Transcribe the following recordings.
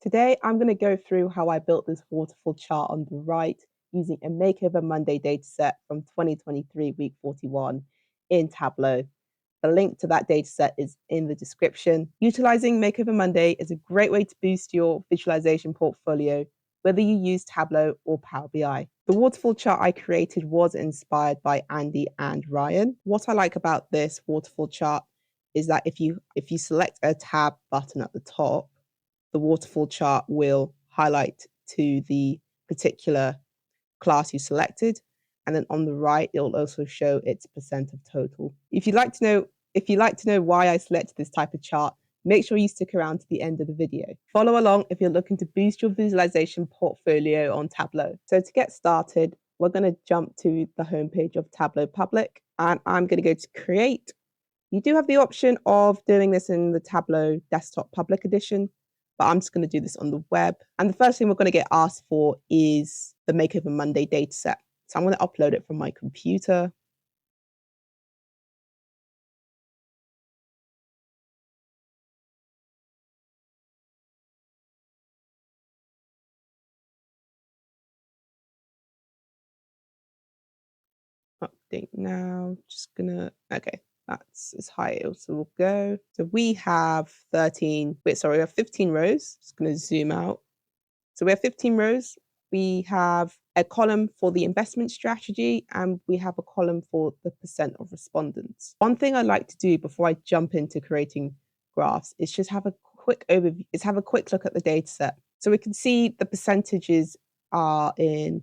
Today, I'm going to go through how I built this waterfall chart on the right using a Makeover Monday dataset from 2023 week 41 in Tableau. The link to that dataset is in the description. Utilizing Makeover Monday is a great way to boost your visualization portfolio, whether you use Tableau or Power BI. The waterfall chart I created was inspired by Andy and Ryan. What I like about this waterfall chart is that if you select a tab button at the top, the waterfall chart will highlight to the particular class you selected. And then on the right, it'll also show its percent of total. If you'd like to know why I selected this type of chart, make sure you stick around to the end of the video. Follow along if you're looking to boost your visualization portfolio on Tableau. So to get started, we're going to jump to the homepage of Tableau Public, and I'm going to go to Create. You do have the option of doing this in the Tableau Desktop Public Edition, but I'm just going to do this on the web. And the first thing we're going to get asked for is the Makeover Monday dataset. So I'm going to upload it from my computer. Update now, just gonna, okay, that's as high as it will go. So we have 15 rows. Just gonna zoom out. So we have 15 rows. We have a column for the investment strategy, and we have a column for the percent of respondents. One thing I like to do before I jump into creating graphs is just have a quick overview, have a quick look at the data set. So we can see the percentages are in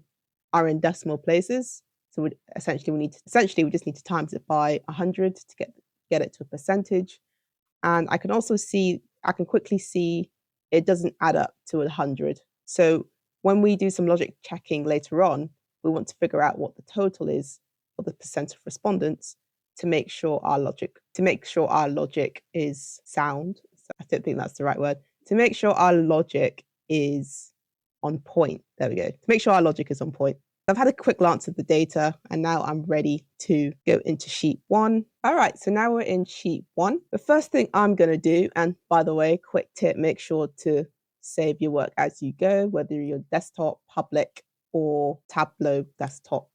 decimal places. So we just need to times it by 100 to get it to a percentage. And I can quickly see it doesn't add up to 100. So when we do some logic checking later on, we want to figure out what the total is for the percent of respondents to make sure our logic is sound. So I don't think that's the right word. To make sure our logic is on point. There we go. To make sure our logic is on point. I've had a quick glance at the data, and now I'm ready to go into sheet 1. All right, so now we're in sheet 1. The first thing I'm going to do, and by the way, quick tip, make sure to save your work as you go, whether you're desktop, public, or Tableau desktop,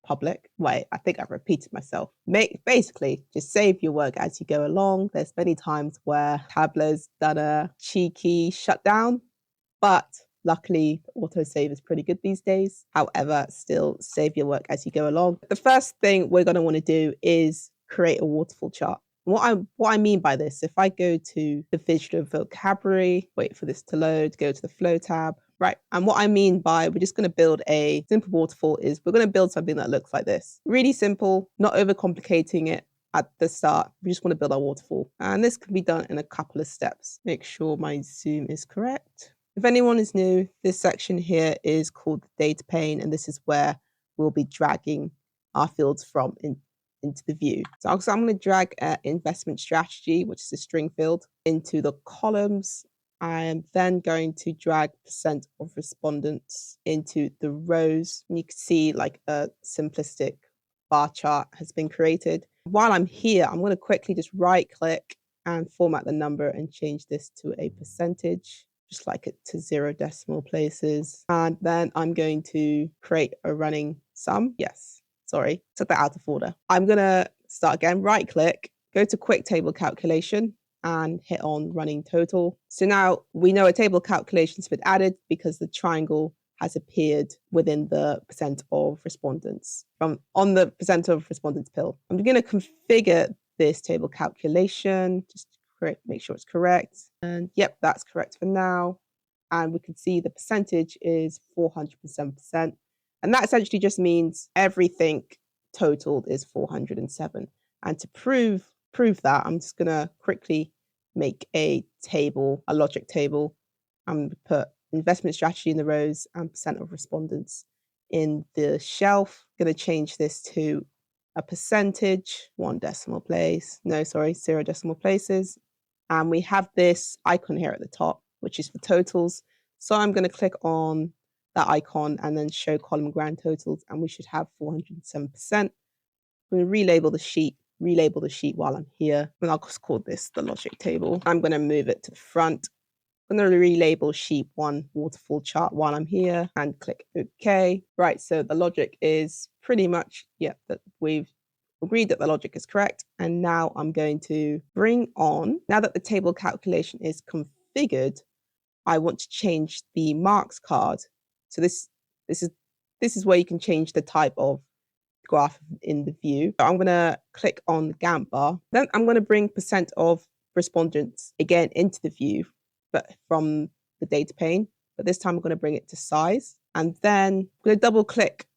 public. Wait, I think I've repeated myself. Basically, just save your work as you go along. There's many times where Tableau's done a cheeky shutdown, but luckily, autosave is pretty good these days. However, still save your work as you go along. The first thing we're going to want to do is create a waterfall chart. What I mean by this, if I go to the visual vocabulary, wait for this to load, go to the flow tab, right? And what I mean by we're just going to build a simple waterfall is we're going to build something that looks like this. Really simple, not overcomplicating it at the start. We just want to build our waterfall. And this can be done in a couple of steps. Make sure my zoom is correct. If anyone is new, this section here is called the data pane, and this is where we'll be dragging our fields from into the view. So I'm going to drag investment strategy, which is a string field, into the columns. I am then going to drag percent of respondents into the rows. And you can see like a simplistic bar chart has been created. While I'm here, I'm going to quickly just right click and format the number and change this to a percentage. Just like it to 0 decimal places. And then I'm going to create a running sum. Yes, sorry, took that out of order. I'm going to start again, right click, go to quick table calculation and hit on running total. So now we know a table calculation's been added because the triangle has appeared within the percent of respondents on the percent of respondents pill. I'm going to configure this table calculation, just make sure it's correct. And yep, that's correct for now. And we can see the percentage is 407%. And that essentially just means everything totaled is 407. And to prove that, I'm just going to quickly make a logic table. I'm going to put investment strategy in the rows and percent of respondents in the shelf. I'm going to change this to a percentage, 1 decimal place. No, sorry, 0 decimal places. And we have this icon here at the top, which is for totals. So I'm going to click on that icon and then show column grand totals, and we should have 407%. I'm going to relabel the sheet while I'm here, and I'll just call this the logic table. I'm going to move it to the front I'm going to relabel sheet 1 waterfall chart while I'm here and click OK. Right, so the logic is pretty much, yeah, that we've agreed that the logic is correct. And now I'm going to bring on, now that the table calculation is configured, I want to change the marks card. So this is where you can change the type of graph in the view. So I'm going to click on the Gantt bar. Then I'm going to bring percent of respondents again into the view, but from the data pane. But this time I'm going to bring it to size. And then I'm going to double click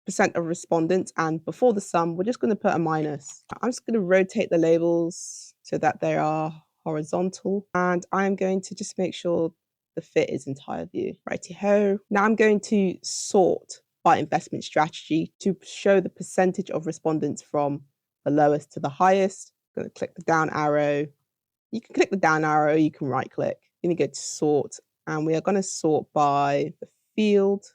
percent of respondents. And before the sum, we're just going to put a minus. I'm just going to rotate the labels so that they are horizontal. And I'm going to just make sure the fit is entire view. Righty-ho. Now I'm going to sort by investment strategy to show the percentage of respondents from the lowest to the highest. I'm going to click the down arrow. You can click the down arrow, you can right click. You're going to go to sort, and we are going to sort by the field.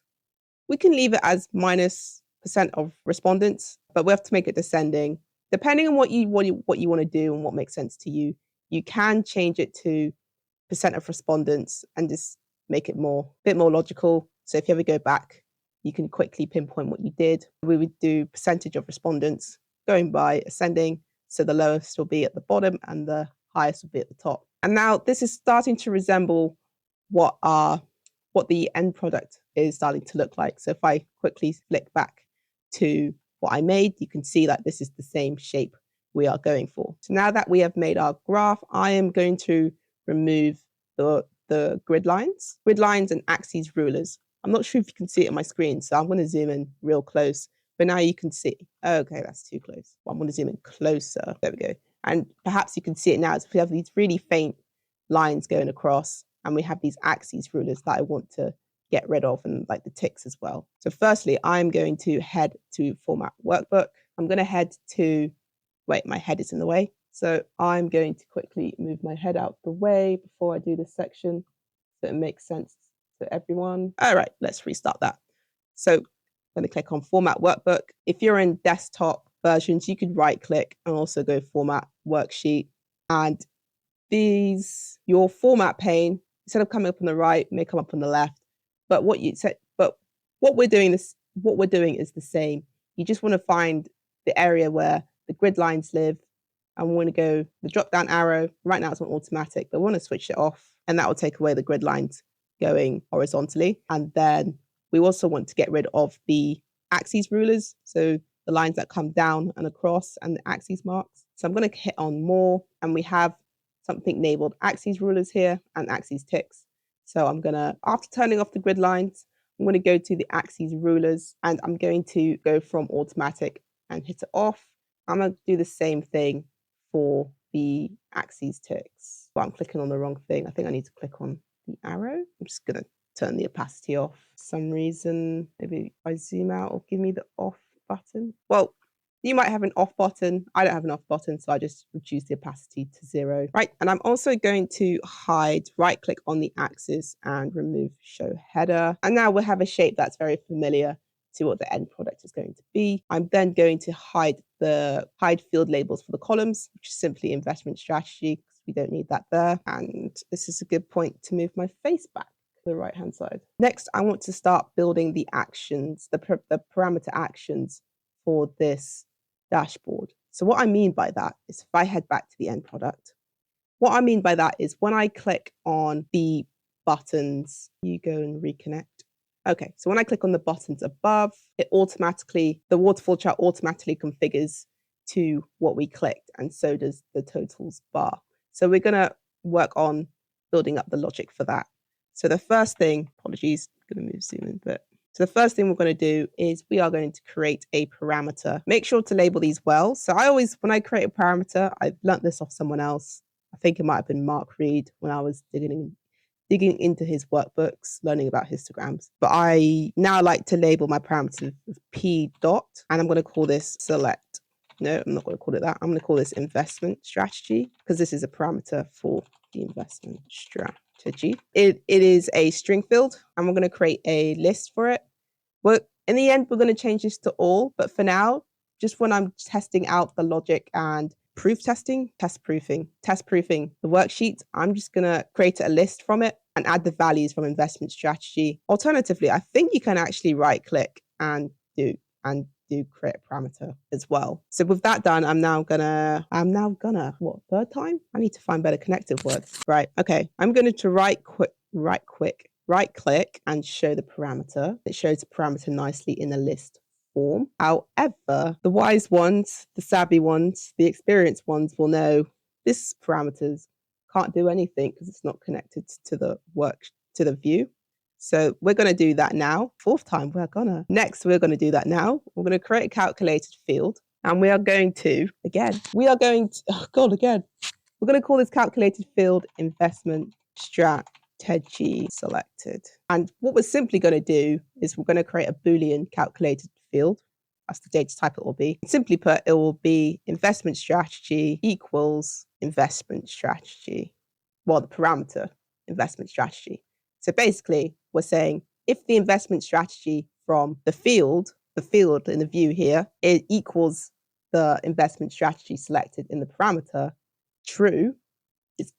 We can leave it as minus percent of respondents, but we have to make it descending. Depending on what you want to do and what makes sense to you, you can change it to percent of respondents and just make it a bit more logical. So if you ever go back, you can quickly pinpoint what you did. We would do percentage of respondents going by ascending. So the lowest will be at the bottom and the highest will be at the top. And now this is starting to resemble what the end product is starting to look like. So if I quickly flick back to what I made, you can see that this is the same shape we are going for. So now that we have made our graph, I am going to remove the grid lines and axes rulers. I'm not sure if you can see it on my screen, so I'm going to zoom in real close. But now you can see. Okay, that's too close. Well, I'm going to zoom in closer. There we go. And perhaps you can see it now. So we have these really faint lines going across, and we have these axes rulers that I want to get rid of, and like the ticks as well. So firstly, I'm going to head to Format Workbook. I'm going to head to, wait, my head is in the way. So I'm going to quickly move my head out the way before I do this section so it makes sense to everyone. All right, let's restart that. So I'm going to click on Format Workbook. If you're in desktop versions, you could right click and also go Format Worksheet. And your format pane, instead of coming up on the right, may come up on the left. But what we're doing is the same. You just want to find the area where the grid lines live, and we want to go the drop down arrow. Right now it's on automatic, but we want to switch it off, and that will take away the grid lines going horizontally. And then we also want to get rid of the axes rulers, so the lines that come down and across, and the axes marks. So I'm going to hit on more, and we have something labeled axes rulers here and axes ticks. So I'm going to, after turning off the grid lines, I'm going to go to the axes rulers, and I'm going to go from automatic and hit it off. I'm going to do the same thing for the axes ticks. Well, I'm clicking on the wrong thing. I think I need to click on the arrow. I'm just going to turn the opacity off. For some reason, maybe if I zoom out, it'll give me the off button. Well, you might have an off button. I don't have an off button, so I just reduce the opacity to 0. Right, and I'm also going to right click on the axis and remove show header. And now we'll have a shape that's very familiar to what the end product is going to be. I'm then going to hide field labels for the columns, which is simply investment strategy, because we don't need that there. And this is a good point to move my face back to the right hand side. Next, I want to start building the actions, the parameter actions for this dashboard. So what I mean by that is, if I head back to the end product, what I mean by that is when I click on the buttons, you go and reconnect. Okay, so when I click on the buttons above, the waterfall chart automatically configures to what we clicked, and so does the totals bar. So we're going to work on building up the logic for that. So the first thing, apologies, I'm going to move zoom in a bit. So the first thing we're going to do is we are going to create a parameter. Make sure to label these well. So when I create a parameter, I learnt this off someone else. I think it might have been Mark Reed when I was digging into his workbooks, learning about histograms. But I now like to label my parameter with P dot, and I'm going to call this select. No, I'm not going to call it that. I'm going to call this investment strategy, because this is a parameter for the investment strategy. It is a string field, and we're going to create a list for it. But in the end, we're going to change this to all. But for now, just when I'm testing out the logic and test proofing the worksheet, I'm just going to create a list from it. and add the values from investment strategy. Alternatively, I think you can actually right click and do create a parameter as well. So with that done, I'm now gonna, what, third time? I need to find better connective words. Right, okay. I'm going to right click and show the parameter. It shows the parameter nicely in a list form. However, the wise ones, the savvy ones, the experienced ones will know this parameters can't do anything because it's not connected to the view. So we're going to do that now. Fourth time, we're going to do that now. We're going to create a calculated field, and we are going to, we're going to call this calculated field investment strategy selected. And what we're simply going to do is we're going to create a Boolean calculated field. That's the data type it will be. Simply put, it will be investment strategy equals investment strategy. Well, the parameter investment strategy. So basically, we're saying if the investment strategy from the field in the view here, it equals the investment strategy selected in the parameter, true, it's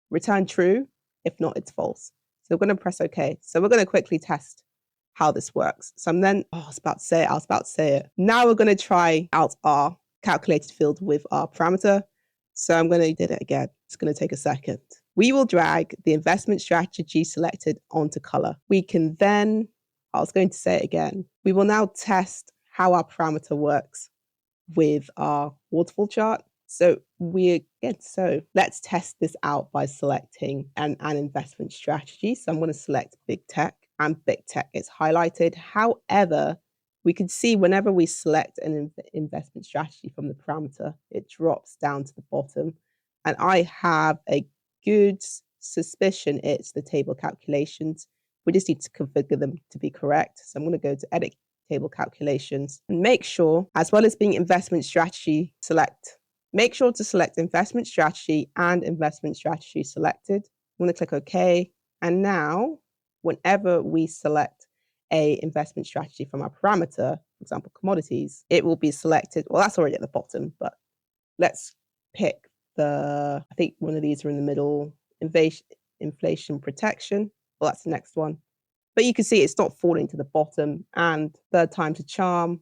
return true. If not, it's false. So we're going to press OK. So we're going to quickly test how this works. So I was about to say it. Now we're going to try out our calculated field with our parameter. So I'm going to do it again. It's going to take a second. We will drag the investment strategy selected onto color. We can then, I was going to say it again, we will now test how our parameter works with our waterfall chart. So let's test this out by selecting an investment strategy. So I'm going to select big tech, and big tech is highlighted. However, we can see whenever we select an investment strategy from the parameter, it drops down to the bottom. And I have a good suspicion it's the table calculations. We just need to configure them to be correct. So I'm going to go to edit table calculations and make sure, as well as being investment strategy, make sure to select investment strategy and investment strategy selected. I'm going to click OK. And now, whenever we select a investment strategy from our parameter, for example, commodities, it will be selected. Well, that's already at the bottom, but let's pick I think one of these are in the middle, inflation protection. Well, that's the next one. But you can see it's not falling to the bottom. And third time's a charm.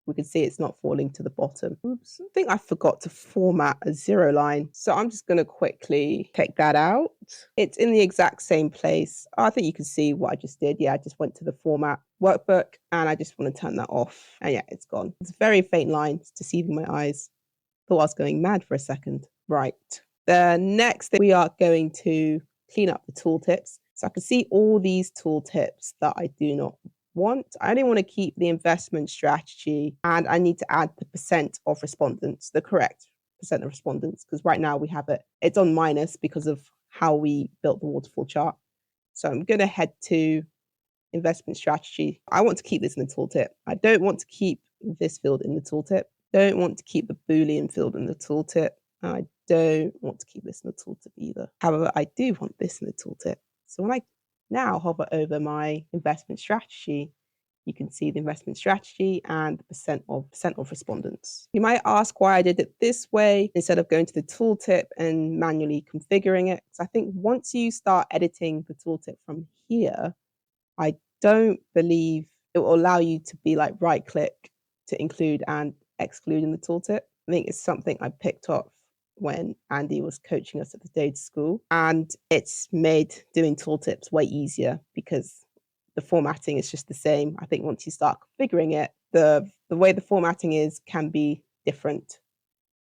We can see it's not falling to the bottom. Oops, I think I forgot to format a 0 line. So I'm just going to quickly take that out. It's in the exact same place. I think you can see what I just did. Yeah, I just went to the format workbook and I just want to turn that off. And yeah, it's gone. It's a very faint line. It's deceiving my eyes. Thought I was going mad for a second. Right. The next thing, we are going to clean up the tooltips. So I can see all these tooltips that I do not want. I only want to keep the investment strategy, and I need to add the percent of respondents, the correct percent of respondents, because right now we have it's on minus because of how we built the waterfall chart. So I'm going to head to investment strategy. I want to keep this in the tooltip. I don't want to keep this field in the tooltip. Don't want to keep the Boolean field in the tooltip. I don't want to keep this in the tooltip either. However, I do want this in the tooltip. So when I now hover over my investment strategy, you can see the investment strategy and the percent of respondents. You might ask why I did it this way instead of going to the tooltip and manually configuring it. So I think once you start editing the tooltip from here, I don't believe it will allow you to be like right click to include and exclude in the tooltip. I think it's something I picked up when Andy was coaching us at the data school, and it's made doing tooltips way easier because the formatting is just the same. I think once you start configuring it, the way the formatting is can be different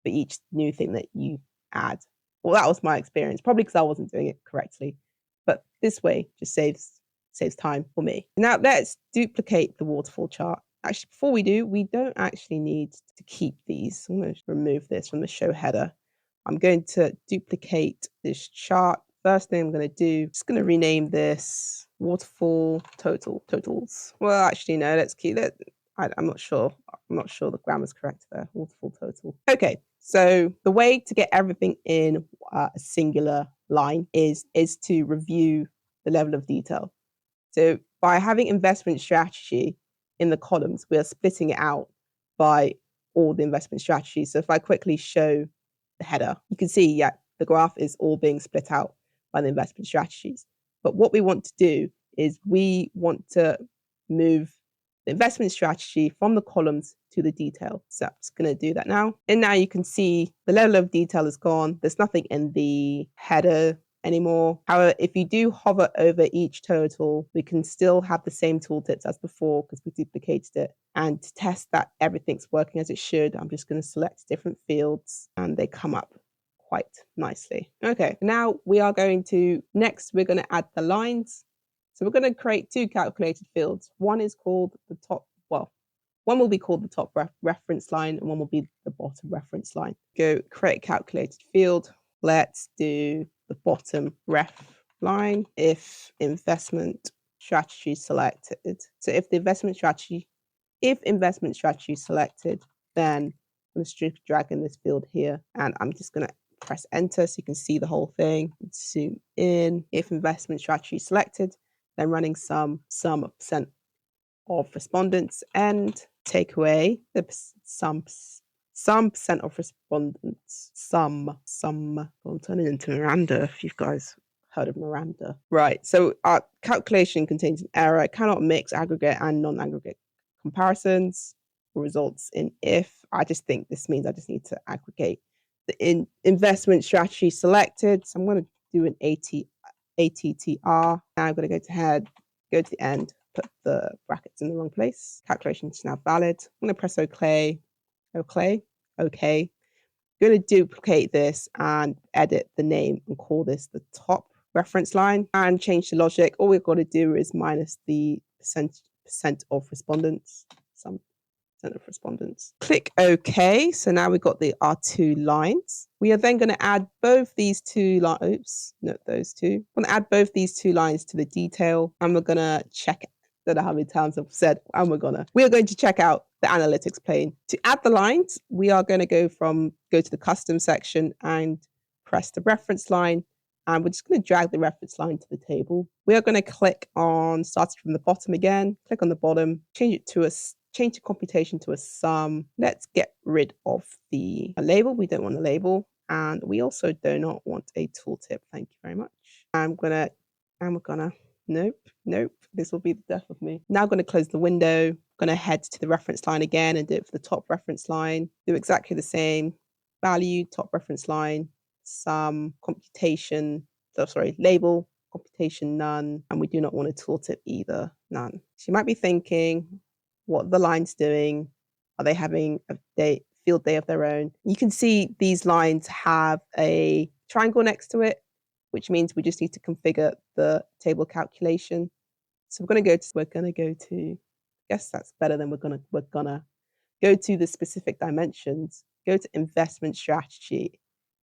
for each new thing that you add. Well, that was my experience, probably because I wasn't doing it correctly. But this way just saves time for me. Now let's duplicate the waterfall chart. Actually, before we do, we don't actually need to keep these. I'm going to remove this from the show header. I'm going to duplicate this chart. First thing I'm going to do, just going to rename this waterfall totals. Well, actually, no, let's keep it. I'm not sure. I'm not sure the grammar's correct there. Waterfall total. Okay, so the way to get everything in a singular line is to review the level of detail. So by having investment strategy in the columns, we're splitting it out by all the investment strategies. So if I quickly show the header, you can see, yeah, the graph is all being split out by the investment strategies. But what we want to do is we want to move the investment strategy from the columns to the detail. So I'm just going to do that now. And now you can see the level of detail is gone. There's nothing in the header anymore. However, if you do hover over each total, we can still have the same tooltips as before because we duplicated it. And to test that everything's working as it should, I'm just going to select different fields and they come up quite nicely. Okay, now we are going to, next we're going to add the lines. So we're going to create two calculated fields. One is called the top, well, one will be called the top reference line and one will be the bottom reference line. Go create calculated field. Let's do the bottom ref line if investment strategy selected. So if investment strategy selected, then I'm just dragging this field here and I'm just going to press enter so you can see the whole thing. Zoom in. If investment strategy selected, then running some percent of respondents and take away the some percent of respondents. I'm turning into Miranda if you guys heard of Miranda. Right, so our calculation contains an error. It cannot mix aggregate and non-aggregate comparisons. Results in if. I just think this means I just need to aggregate the investment strategy selected. So I'm going to do an ATTR. Now I'm going to go to head, go to the end, put the brackets in the wrong place. Calculation is now valid. I'm going to press OK. I'm going to duplicate this and edit the name and call this the top reference line and change the logic. All we've got to do is minus the percent of respondents. Some of respondents. Click OK. So now we've got our two lines. We are then going to add both these two lines. Oops, not those two. I'm going to add both these two lines to the detail, and we're going to check it. I don't know how many times I've said, and we are going to check out the analytics pane. To add the lines, we are going to go to the custom section and press the reference line. And we're just going to drag the reference line to the table. We are going to click on starting from the bottom again, click on the bottom, change the computation to a sum. Let's get rid of the label. We don't want a label. And we also do not want a tooltip. Thank you very much. Nope. This will be the death of me. Now I'm going to close the window. I'm going to head to the reference line again and do it for the top reference line. Do exactly the same. Value, top reference line, sum, computation, label, computation, none. And we do not want a tooltip either, none. So you might be thinking, what are the lines doing? Are they having a field day of their own? You can see these lines have a triangle next to it, which means we just need to configure the table calculation. So we're going to go to, I guess that's better than we're gonna go to the specific dimensions, go to investment strategy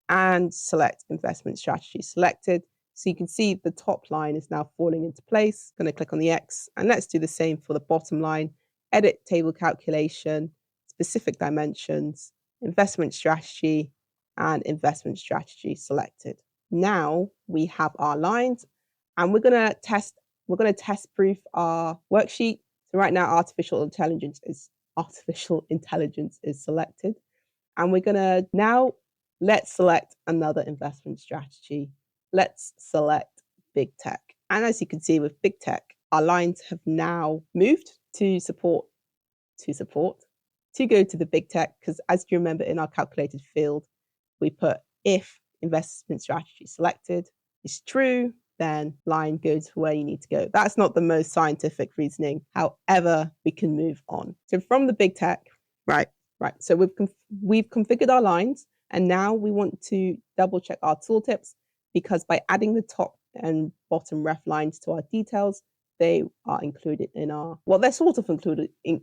and select investment strategy selected. So you can see the top line is now falling into place. Going to click on the X and let's do the same for the bottom line. Edit table calculation, specific dimensions, investment strategy and investment strategy selected. Now we have our lines and we're going to test proof our worksheet. So right now artificial intelligence is selected. And we're going to now let's select another investment strategy. Let's select big tech. And as you can see with big tech, our lines have now moved to go to the big tech, because as you remember in our calculated field, we put if investment strategy selected is true, then line goes to where you need to go. That's not the most scientific reasoning. However, we can move on. So from the big tech, right. So we've configured our lines, and now we want to double check our tooltips, because by adding the top and bottom ref lines to our details, they are included in our, well, they're sort of included in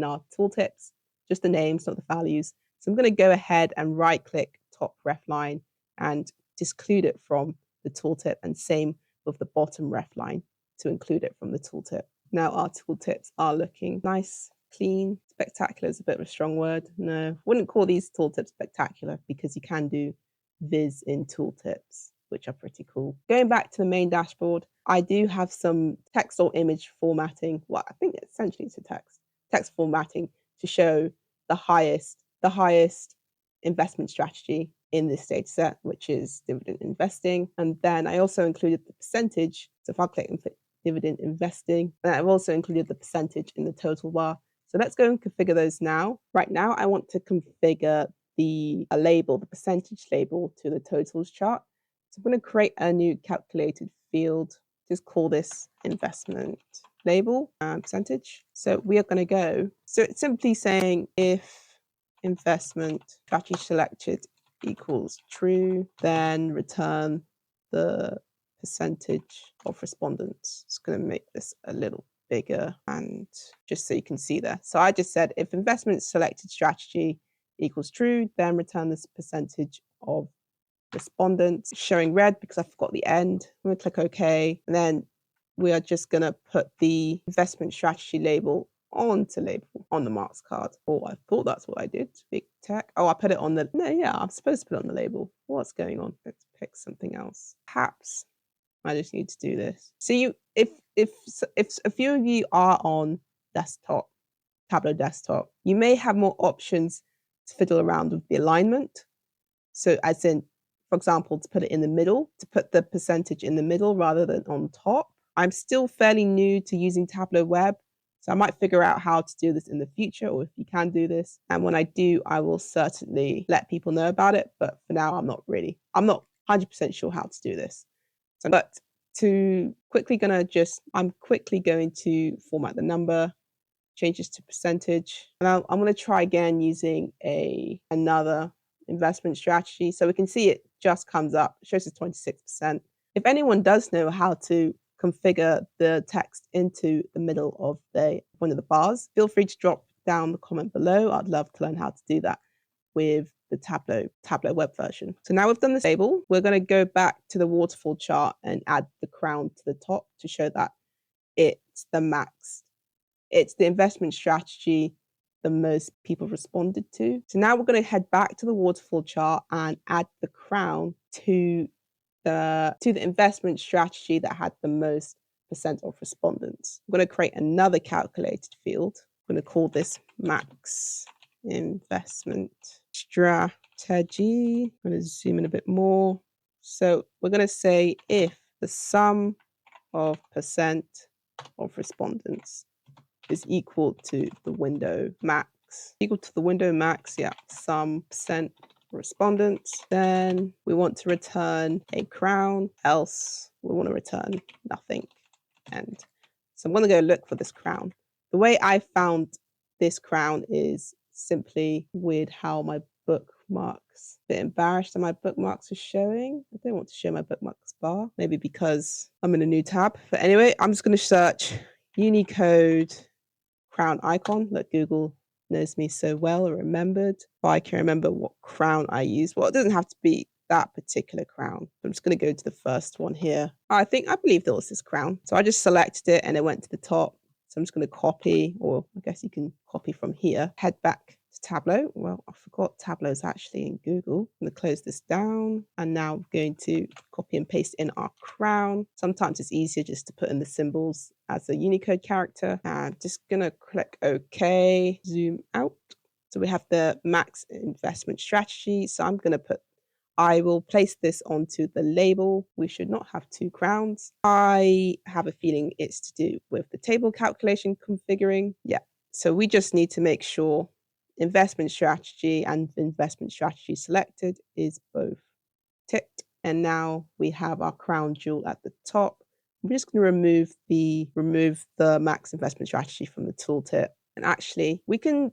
our tooltips, just the names, not the values. So I'm going to go ahead and right click top ref line and exclude it from the tooltip, and same with the bottom ref line to include it from the tooltip. Now our tooltips are looking nice, clean. Spectacular is a bit of a strong word. No, wouldn't call these tooltips spectacular, because you can do viz in tooltips, which are pretty cool. Going back to the main dashboard, I do have some text or image formatting. Well, I think essentially it's a text formatting to show the highest investment strategy. in this data set, which is dividend investing. And then I also included the percentage. So if I click dividend investing, then I've also included the percentage in the total bar. So let's go and configure those now. Right now, I want to configure the label, the percentage label to the totals chart. So I'm going to create a new calculated field. Just call this investment label percentage. So we are going to go. So it's simply saying if investment strategy selected equals true, then return the percentage of respondents. It's going to make this a little bigger and just so you can see there. So I just said if investment selected strategy equals true, then return this percentage of respondents, showing red because I forgot the end. I'm going to click OK. And then we are just going to put the investment strategy label on the marks card. Oh, I thought that's what I did. Big tech. Oh, I put it on the, no, yeah, I'm supposed to put it on the label. What's going on? Let's pick something else. Perhaps I just need to do this. So if a few of you are on desktop, Tableau desktop, you may have more options to fiddle around with the alignment. So as in, for example, to put it in the middle, to put the percentage in the middle rather than on top. I'm still fairly new to using Tableau Web, so I might figure out how to do this in the future, or if you can do this. And when I do, I will certainly let people know about it. But for now, I'm not 100% sure how to do this. So, but I'm quickly going to format the number, change this to percentage. And I'm going to try again using another investment strategy. So we can see it just comes up, it shows us 26%. If anyone does know how to configure the text into the middle of one of the bars, feel free to drop down the comment below. I'd love to learn how to do that with the Tableau web version. So now we've done this label, we're going to go back to the waterfall chart and add the crown to the top to show that it's the max. It's the investment strategy the most people responded to. So now we're going to head back to the waterfall chart and add the crown to the investment strategy that had the most percent of respondents. I'm going to create another calculated field. I'm going to call this max investment strategy. I'm going to zoom in a bit more. So we're going to say if the sum of percent of respondents is equal to the window max. Yeah, some percent respondents. Then we want to return a crown, else we want to return nothing. And so I'm going to go look for this crown. The way I found this crown is simply with how my bookmarks, a bit embarrassed that my bookmarks are showing. I don't want to show my bookmarks bar, maybe because I'm in a new tab. But anyway, I'm just going to search Unicode crown icon. Look, Google knows me so well or remembered. If I can remember what crown I use. Well, it doesn't have to be that particular crown. I'm just going to go to the first one here. I believe there was this crown. So I just selected it and it went to the top. So I'm just going to copy, or I guess you can copy from here. Head back to Tableau. Well, I forgot Tableau is actually in Google. I'm going to close this down. And now I'm going to copy and paste in our crown. Sometimes it's easier just to put in the symbols as a Unicode character. And just going to click OK, zoom out. So we have the max investment strategy. So I will place this onto the label. We should not have two crowns. I have a feeling it's to do with the table calculation configuring. Yeah, so we just need to make sure investment strategy and investment strategy selected is both ticked. And now we have our crown jewel at the top. I'm just going to remove the max investment strategy from the tooltip. And actually, we can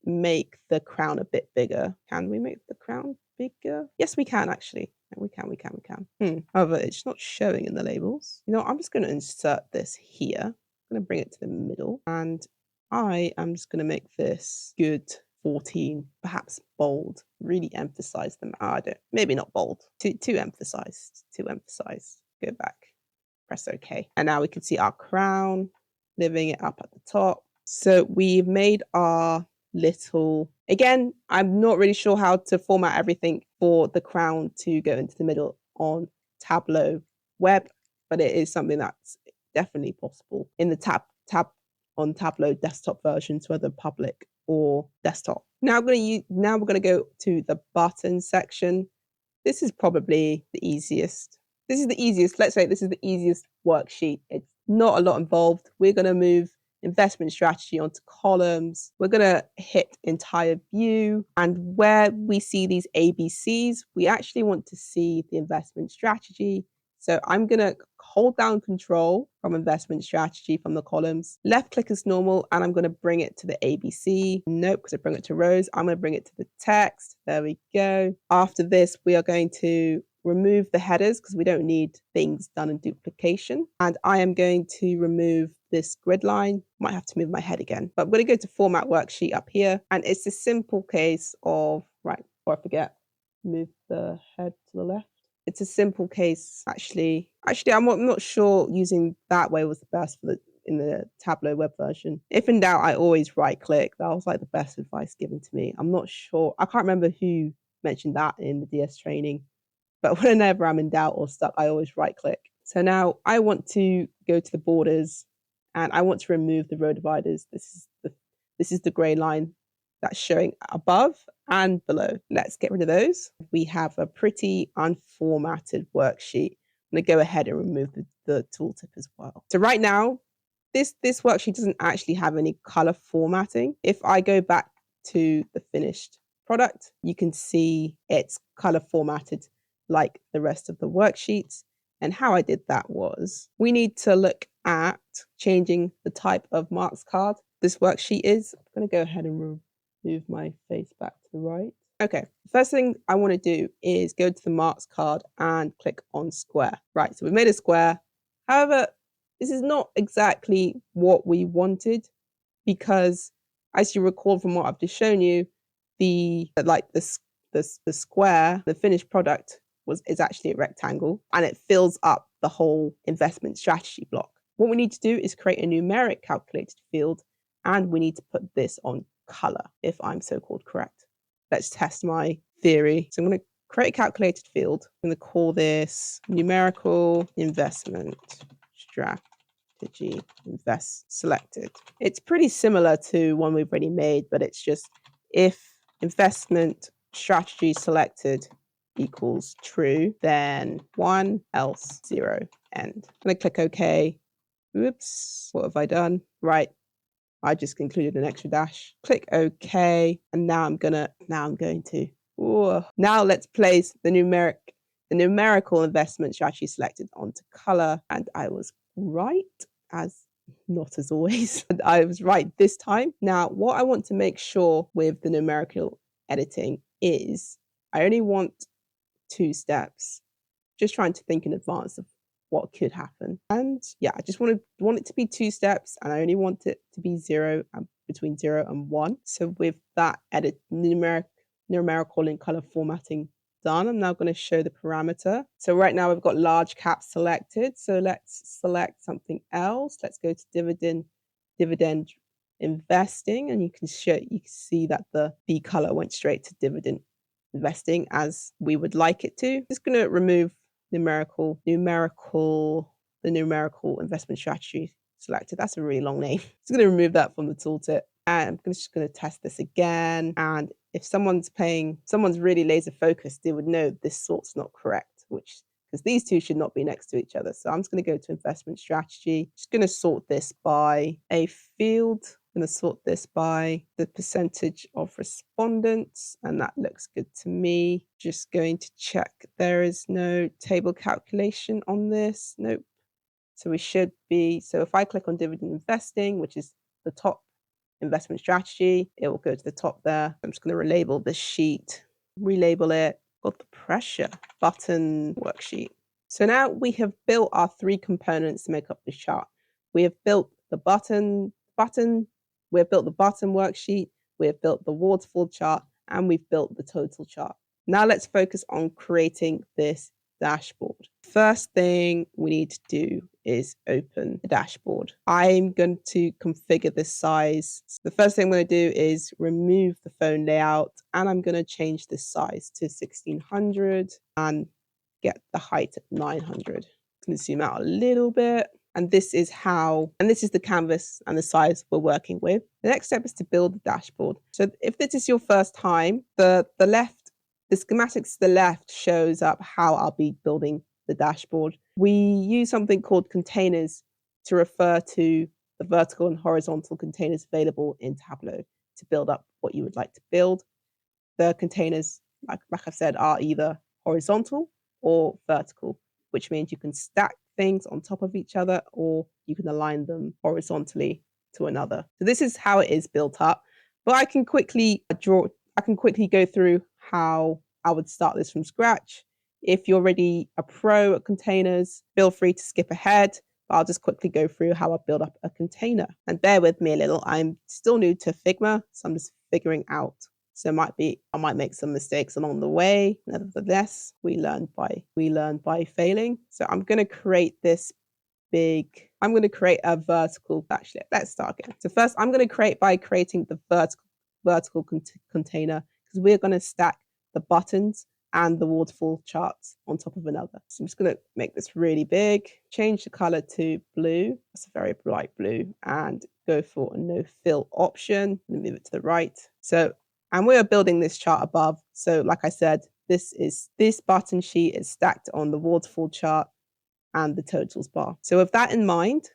make the crown a bit bigger. Can we make the crown bigger? Yes, we can actually. We can. However, it's not showing in the labels. I'm just going to insert this here. I'm going to bring it to the middle. And I am just going to make this good 14, perhaps bold. Really emphasize them. Maybe not bold. Too emphasized. Go back. Press OK. And now we can see our crown, living it up at the top. So we've made our little, again, I'm not really sure how to format everything for the crown to go into the middle on Tableau web, but it is something that's definitely possible in the tab on Tableau desktop versions, whether public or desktop. Now we're going to go to the button section. This is probably the easiest. This is the easiest. Let's say this is the easiest worksheet. It's not a lot involved. We're going to move investment strategy onto columns. We're going to hit entire view. And where we see these ABCs, we actually want to see the investment strategy. So I'm going to hold down control from investment strategy from the columns, left click as normal, and I'm going to bring it to the ABC. Nope, because I bring it to rows. I'm going to bring it to the text. There we go. After this, we are going to remove the headers because we don't need things done in duplication. And I am going to remove this grid line. Might have to move my head again, but I'm going to go to format worksheet up here. And it's a simple case of, right, before I forget, move the head to the left. It's a simple case, actually. I'm not sure using that way was the best for in the Tableau web version. If in doubt, I always right click. That was like the best advice given to me. I'm not sure. I can't remember who mentioned that in the DS training, but whenever I'm in doubt or stuck, I always right click. So now I want to go to the borders and I want to remove the row dividers. This is the gray line that's showing above and below. Let's get rid of those. We have a pretty unformatted worksheet. I'm going to go ahead and remove the tooltip as well. So right now, this worksheet doesn't actually have any color formatting. If I go back to the finished product, you can see it's color formatted like the rest of the worksheets. And how I did that was, we need to look at changing the type of marks card this worksheet is. I'm going to go ahead and move my face back to the right. Okay, first thing I want to do is go to the marks card and click on square. Right, so we've made a square. However, this is not exactly what we wanted because, as you recall from what I've just shown you, the square, the finished product is actually a rectangle and it fills up the whole investment strategy block. What we need to do is create a numeric calculated field and we need to put this on color, if I'm so-called correct. Let's test my theory. So I'm going to create a calculated field. I'm going to call this numerical investment strategy invest selected. It's pretty similar to one we've already made, but it's just if investment strategy selected equals true, then 1, else 0, end. I'm going to click OK. Oops, what have I done? Right, I just included an extra dash. Click OK, and now I'm going to. Now let's place the numerical investment strategy selected onto color, and I was right, as not as always. I was right this time. Now, what I want to make sure with the numerical editing is I only want 2 steps. Just trying to think in advance of what could happen. And yeah, I just want it to be 2 steps, and I only want it to be 0 and between 0 and 1. So with that numerical in color formatting done, I'm now going to show the parameter. So right now we've got large cap selected. So let's select something else. Let's go to dividend investing, and you can see that the color went straight to dividend investing as we would like it to. Just going to remove the numerical investment strategy selected. That's a really long name. Just going to remove that from the tooltip. And I'm just going to test this again. And if someone's really laser focused, they would know this sort's not correct, because these two should not be next to each other. So I'm just going to go to investment strategy. Just going to sort this by a field. I'm going to sort this by the percentage of respondents, and that looks good to me. Just going to check there is no table calculation on this. Nope. So we should be. So if I click on dividend investing, which is the top investment strategy, it will go to the top there. I'm just going to relabel this sheet, relabel it. Got the pressure button worksheet. So now we have built our 3 components to make up the chart. We have built the button, we have built the button worksheet, we have built the waterfall chart, and we've built the total chart. Now let's focus on creating this dashboard. First thing we need to do is open the dashboard. I'm going to configure the size. So the first thing I'm going to do is remove the phone layout, and I'm going to change the size to 1600 and get the height at 900. I'm going to zoom out a little bit. And this is the canvas and the size we're working with. The next step is to build the dashboard. So if this is your first time, the schematics to the left shows up how I'll be building the dashboard. We use something called containers to refer to the vertical and horizontal containers available in Tableau to build up what you would like to build. The containers, like I've said, are either horizontal or vertical, which means you can stack things on top of each other or you can align them horizontally to another. So this is how it is built up. But I can quickly go through how I would start this from scratch. If you're already a pro at containers, feel free to skip ahead. But I'll just quickly go through how I build up a container. And bear with me a little. I'm still new to Figma, so I'm just figuring out. So I might make some mistakes along the way. Nevertheless, we learn by failing. So I'm going to create a vertical. Actually, let's start again. So first, I'm going to creating the vertical container, because we're going to stack the buttons and the waterfall charts on top of another. So I'm just going to make this really big, change the color to blue. That's a very bright blue, and go for a no fill option and move it to the right. And we are building this chart above. So like I said, this button sheet is stacked on the waterfall chart and the totals bar. So with that in mind,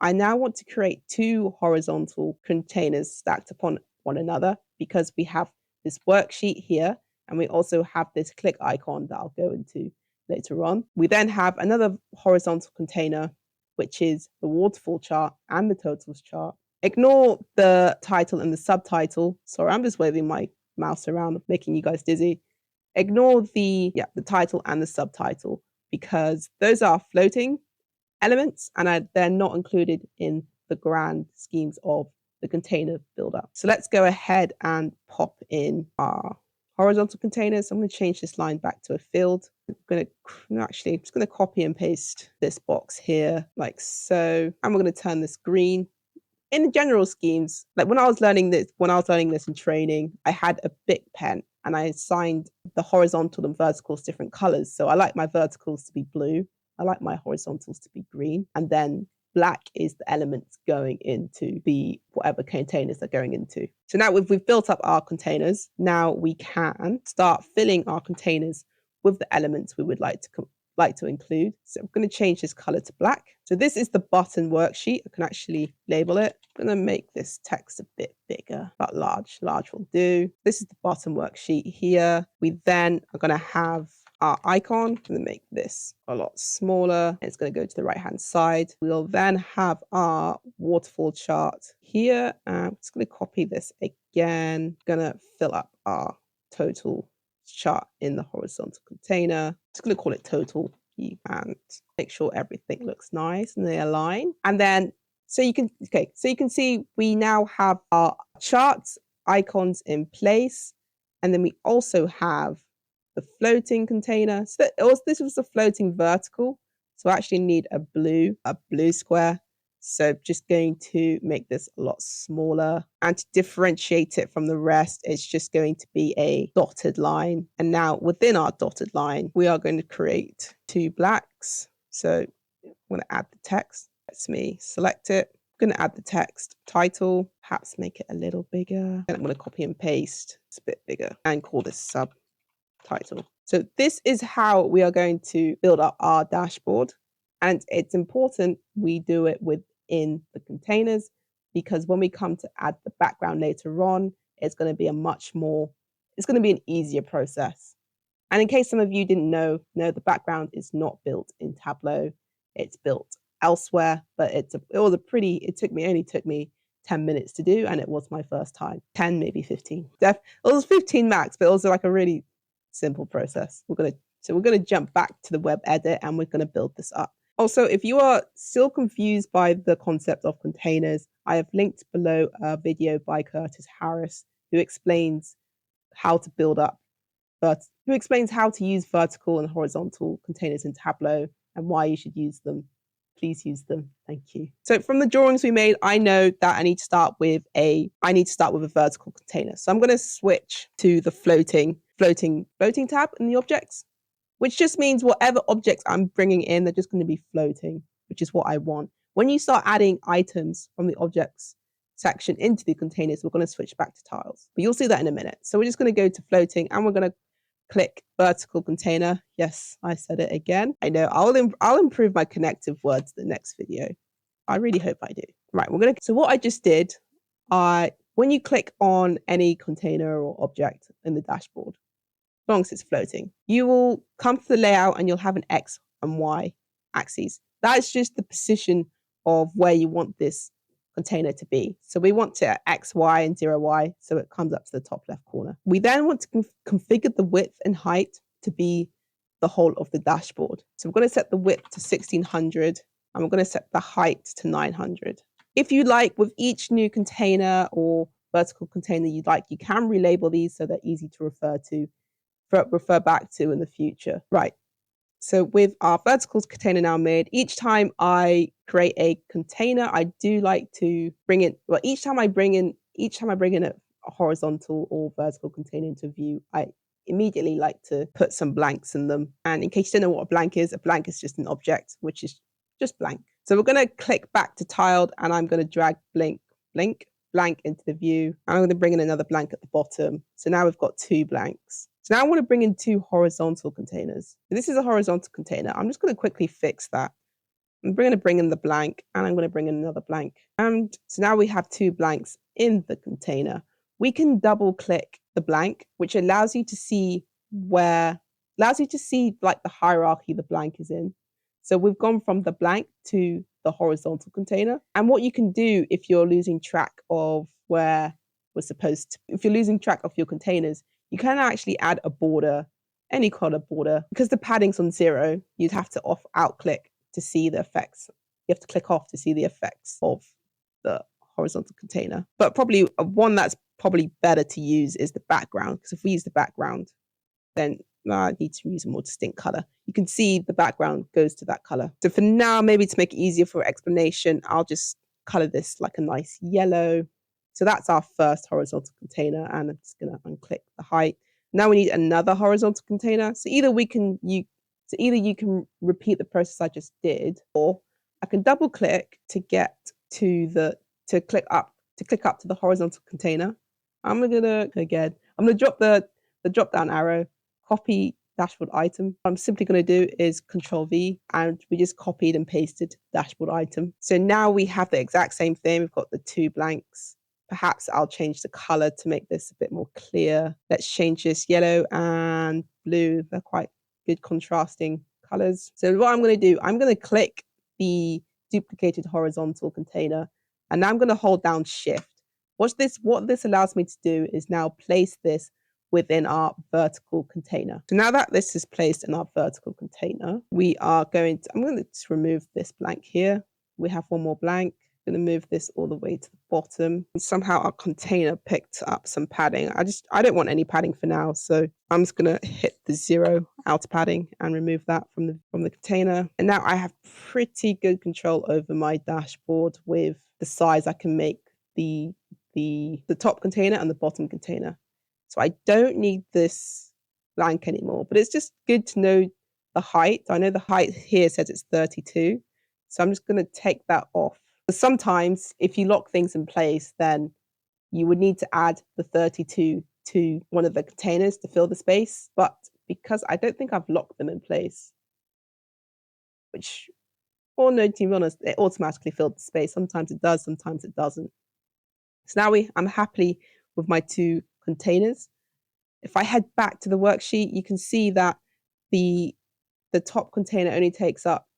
I now want to create two horizontal containers stacked upon one another, because we have this worksheet here and we also have this click icon that I'll go into later on. We then have another horizontal container, which is the waterfall chart and the totals chart. Ignore the title and the subtitle. Sorry, I'm just waving my mouse around, making you guys dizzy. Ignore the title and the subtitle, because those are floating elements and they're not included in the grand schemes of the container builder. So let's go ahead and pop in our horizontal containers. I'm going to change this line back to a field. I'm just going to copy and paste this box here like so. And we're going to turn this green. In general schemes, like when I was learning this in training, I had a big pen and I assigned the horizontal and verticals different colors. So I like my verticals to be blue. I like my horizontals to be green. And then black is the elements going into the whatever containers they're going into. So now we've built up our containers. Now we can start filling our containers with the elements we would like to include. So I'm going to change this color to black. So this is the button worksheet. I can actually label it. I'm going to make this text a bit bigger, but large will do. This is the button worksheet here. We then are going to have our icon. I'm going to make this a lot smaller. It's going to go to the right hand side. We'll then have our waterfall chart here. I'm just going to copy this again. I'm going to fill up our total chart in the horizontal container. Just going to call it total and make sure everything looks nice and they align. And then so you can see we now have our charts icons in place, and then we also have the floating container. So this was the floating vertical, so I actually need a blue square. So just going to make this a lot smaller, and to differentiate it from the rest, it's just going to be a dotted line. And now within our dotted line, we are going to create two blacks. So I'm going to add the text. Let's me select it. I'm going to add the text title, perhaps make it a little bigger. And I'm going to copy and paste. It's a bit bigger and call this subtitle. So this is how we are going to build up our dashboard. And it's important we do it within the containers, because when we come to add the background later on, it's going to be an easier process. And in case some of you didn't know, the background is not built in Tableau. It's built elsewhere, but it only took me 10 minutes to do, and it was my first time. 10, maybe 15. It was 15 max, but also like a really simple process. We're going to jump back to the web edit and we're going to build this up. Also, if you are still confused by the concept of containers, I have linked below a video by Curtis Harris who explains how to use vertical and horizontal containers in Tableau and why you should use them. Please use them. Thank you. So from the drawings we made, I know that I need to start with a vertical container. So I'm going to switch to the floating tab in the objects, which just means whatever objects I'm bringing in, they're just going to be floating, which is what I want. When you start adding items from the objects section into the containers, we're going to switch back to tiles. But you'll see that in a minute. So we're just going to go to floating and we're going to click vertical container. Yes, I said it again. I know I'll improve my connective words in the next video. I really hope I do. Right, so what I just did, when you click on any container or object in the dashboard, as long as it's floating, you will come to the layout and you'll have an X and Y axes. That's just the position of where you want this container to be. So we want to X, Y, and 0, Y, so it comes up to the top left corner. We then want to configure the width and height to be the whole of the dashboard. So we're going to set the width to 1600 and we're going to set the height to 900. If you like, with each new container or vertical container you like, you can relabel these so they're easy to refer back to in the future. Right. So with our verticals container now made, each time I create a container, I do like to bring in, well, each time I bring in a horizontal or vertical container into view, I immediately like to put some blanks in them. And in case you don't know what a blank is just an object, which is just blank. So we're going to click back to tiled and I'm going to drag blank into the view. I'm going to bring in another blank at the bottom. So now we've got 2 blanks. So now I want to bring in 2 horizontal containers. So this is a horizontal container. I'm just going to quickly fix that. I'm going to bring in the blank and I'm going to bring in another blank. And so now we have 2 blanks in the container. We can double click the blank, which allows you to see like the hierarchy the blank is in. So we've gone from the blank to the horizontal container. And what you can do if you're losing track of if you're losing track of your containers, you can actually add a border, any color border. Because the padding's on 0, you'd have to out-click to see the effects. You have to click off to see the effects of the horizontal container. But probably one that's probably better to use is the background. Because if we use the background, then I need to use a more distinct color. You can see the background goes to that color. So for now, maybe to make it easier for explanation, I'll just color this like a nice yellow. So that's our first horizontal container, and I'm just going to unclick the height. Now we need another horizontal container. So either you can repeat the process I just did, or I can double click to get to click up to the horizontal container. I'm gonna drop the drop down arrow, copy dashboard item. What I'm simply going to do is Control V, and we just copied and pasted dashboard item. So now we have the exact same thing. We've got the 2 blanks. Perhaps I'll change the color to make this a bit more clear. Let's change this yellow and blue. They're quite good contrasting colors. So what I'm going to do, I'm going to click the duplicated horizontal container, and now I'm going to hold down Shift. What this allows me to do is now place this within our vertical container. So now that this is placed in our vertical container, I'm going to just remove this blank here. We have one more blank. I'm going to move this all the way to the bottom. And somehow our container picked up some padding. I don't want any padding for now, so I'm just going to hit the 0 outer padding and remove that from the container. And now I have pretty good control over my dashboard with the size I can make the top container and the bottom container. So I don't need this blank anymore, but it's just good to know the height. I know the height here says it's 32. So I'm just going to take that off. But sometimes if you lock things in place, then you would need to add the 32 to one of the containers to fill the space. But because I don't think I've locked them in place, to be honest, it automatically filled the space. Sometimes it does, sometimes it doesn't. So now I'm happy with my 2 containers. If I head back to the worksheet, you can see that the top container only takes up,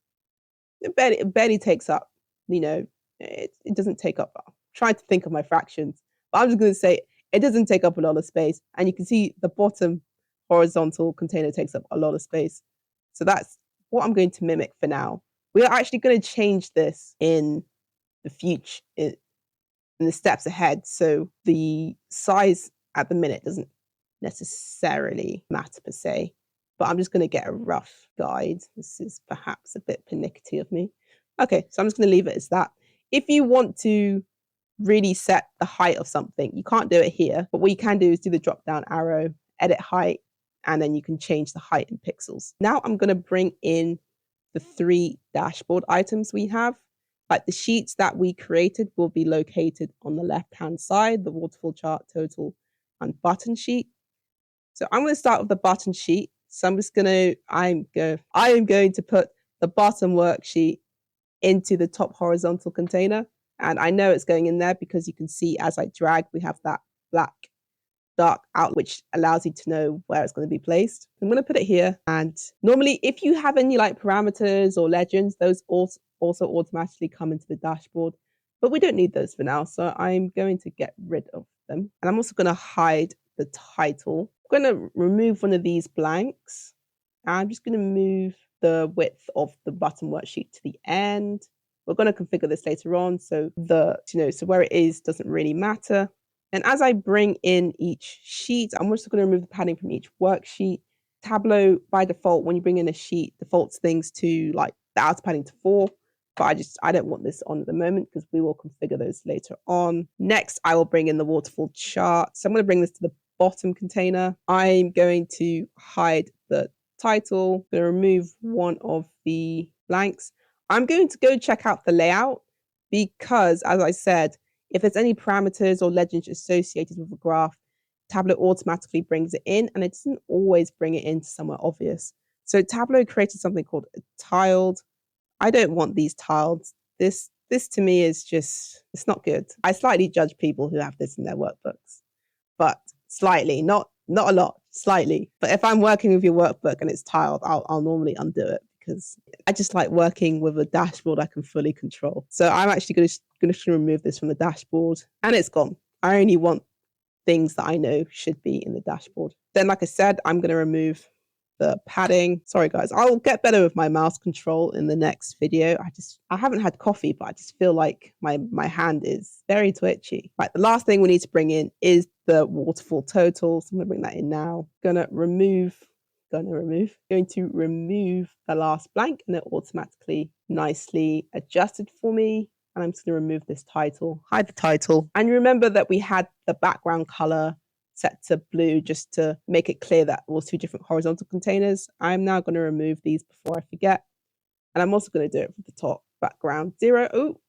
it barely takes up, it doesn't take up, I'm trying to think of my fractions, but I'm just going to say it doesn't take up a lot of space. And you can see the bottom horizontal container takes up a lot of space. So that's what I'm going to mimic for now. We are actually going to change this in the future, in the steps ahead. So the size at the minute doesn't necessarily matter per se, but I'm just going to get a rough guide. This is perhaps a bit pernickety of me. Okay, so I'm just going to leave it as that. If you want to really set the height of something, you can't do it here, but what you can do is do the drop down arrow, edit height, and then you can change the height in pixels. Now I'm going to bring in the 3 dashboard items we have. Like the sheets that we created will be located on the left-hand side, the waterfall chart, total, and button sheet. So I'm going to start with the button sheet. So I am going to put the bottom worksheet into the top horizontal container. And I know it's going in there because you can see as I drag, we have that black dark out, which allows you to know where it's going to be placed. I'm going to put it here. And normally, if you have any like parameters or legends, those also automatically come into the dashboard. But we don't need those for now. So I'm going to get rid of them. And I'm also going to hide the title. I'm going to remove one of these blanks. I'm just going to move the width of the button worksheet to the end. We're going to configure this later on. So so where it is doesn't really matter. And as I bring in each sheet, I'm also going to remove the padding from each worksheet. Tableau, by default, when you bring in a sheet, defaults things to like the outer padding to 4. But I don't want this on at the moment because we will configure those later on. Next, I will bring in the waterfall chart. So I'm going to bring this to the bottom container. I'm going to hide the title. I'm going to remove one of the blanks. I'm going to go check out the layout because, as I said, if there's any parameters or legends associated with a graph, Tableau automatically brings it in, and it doesn't always bring it into somewhere obvious. So Tableau created something called a tiled. I don't want these tiled. This to me is just, it's not good. I slightly judge people who have this in their workbooks, but slightly, not a lot, slightly. But if I'm working with your workbook and it's tiled, I'll normally undo it because I just like working with a dashboard I can fully control. So I'm actually going to remove this from the dashboard, and it's gone. I only want things that I know should be in the dashboard. Then, like I said, I'm going to remove the padding. Sorry guys, I'll get better with my mouse control in the next video. I haven't had coffee, but I just feel like my hand is very twitchy. Right, the last thing we need to bring in is the waterfall total. So I'm going to bring that in now. Going to remove the last blank, and it automatically nicely adjusted for me. And I'm just going to remove this title, hide the title. And remember that we had the background color set to blue just to make it clear that it was 2 different horizontal containers. I'm now going to remove these before I forget. And I'm also going to do it for the top background 0. Oh,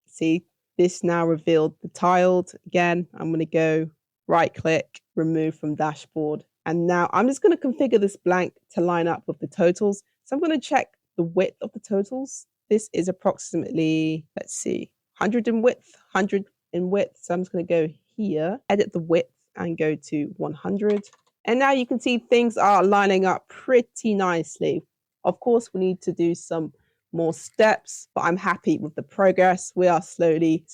see, this now revealed the tiled. Again, I'm going to go right click, remove from dashboard. And now I'm just going to configure this blank to line up with the totals. So I'm going to check the width of the totals. This is approximately, let's see, 100 in width, 100 in width. So I'm just going to go here, edit the width and go to 100. And now you can see things are lining up pretty nicely. Of course, we need to do some more steps, but I'm happy with the progress. We are slowly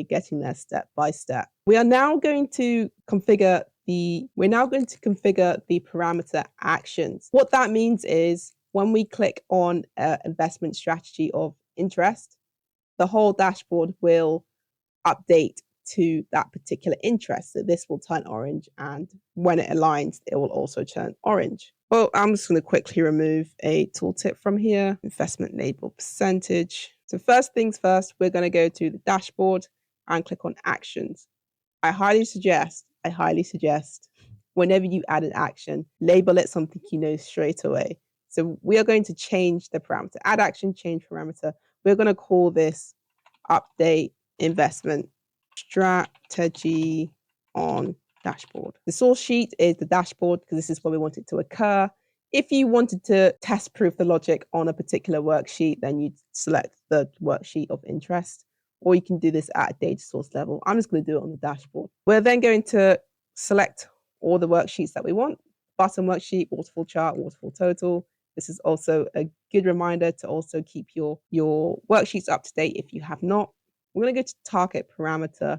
getting there step by step. We are now going to configure the parameter actions. What that means is when we click on investment strategy of interest, the whole dashboard will update to that particular interest. So this will turn orange, and when it aligns, it will also turn orange. Well, I'm just going to quickly remove a tooltip from here, investment label percentage. So first things first, we're going to go to the dashboard and click on actions. I highly suggest whenever you add an action, label it something you know straight away. So we are going to change the parameter, add action, change parameter. We're going to call this update investment strategy on dashboard. The source sheet is the dashboard because this is where we want it to occur. If you wanted to test proof the logic on a particular worksheet, then you'd select the worksheet of interest, or you can do this at a data source level. I'm just going to do it on the dashboard. We're then going to select all the worksheets that we want. Button worksheet, waterfall chart, waterfall total. This is also a good reminder to also keep your worksheets up to date if you have not. We're going to go to target parameter,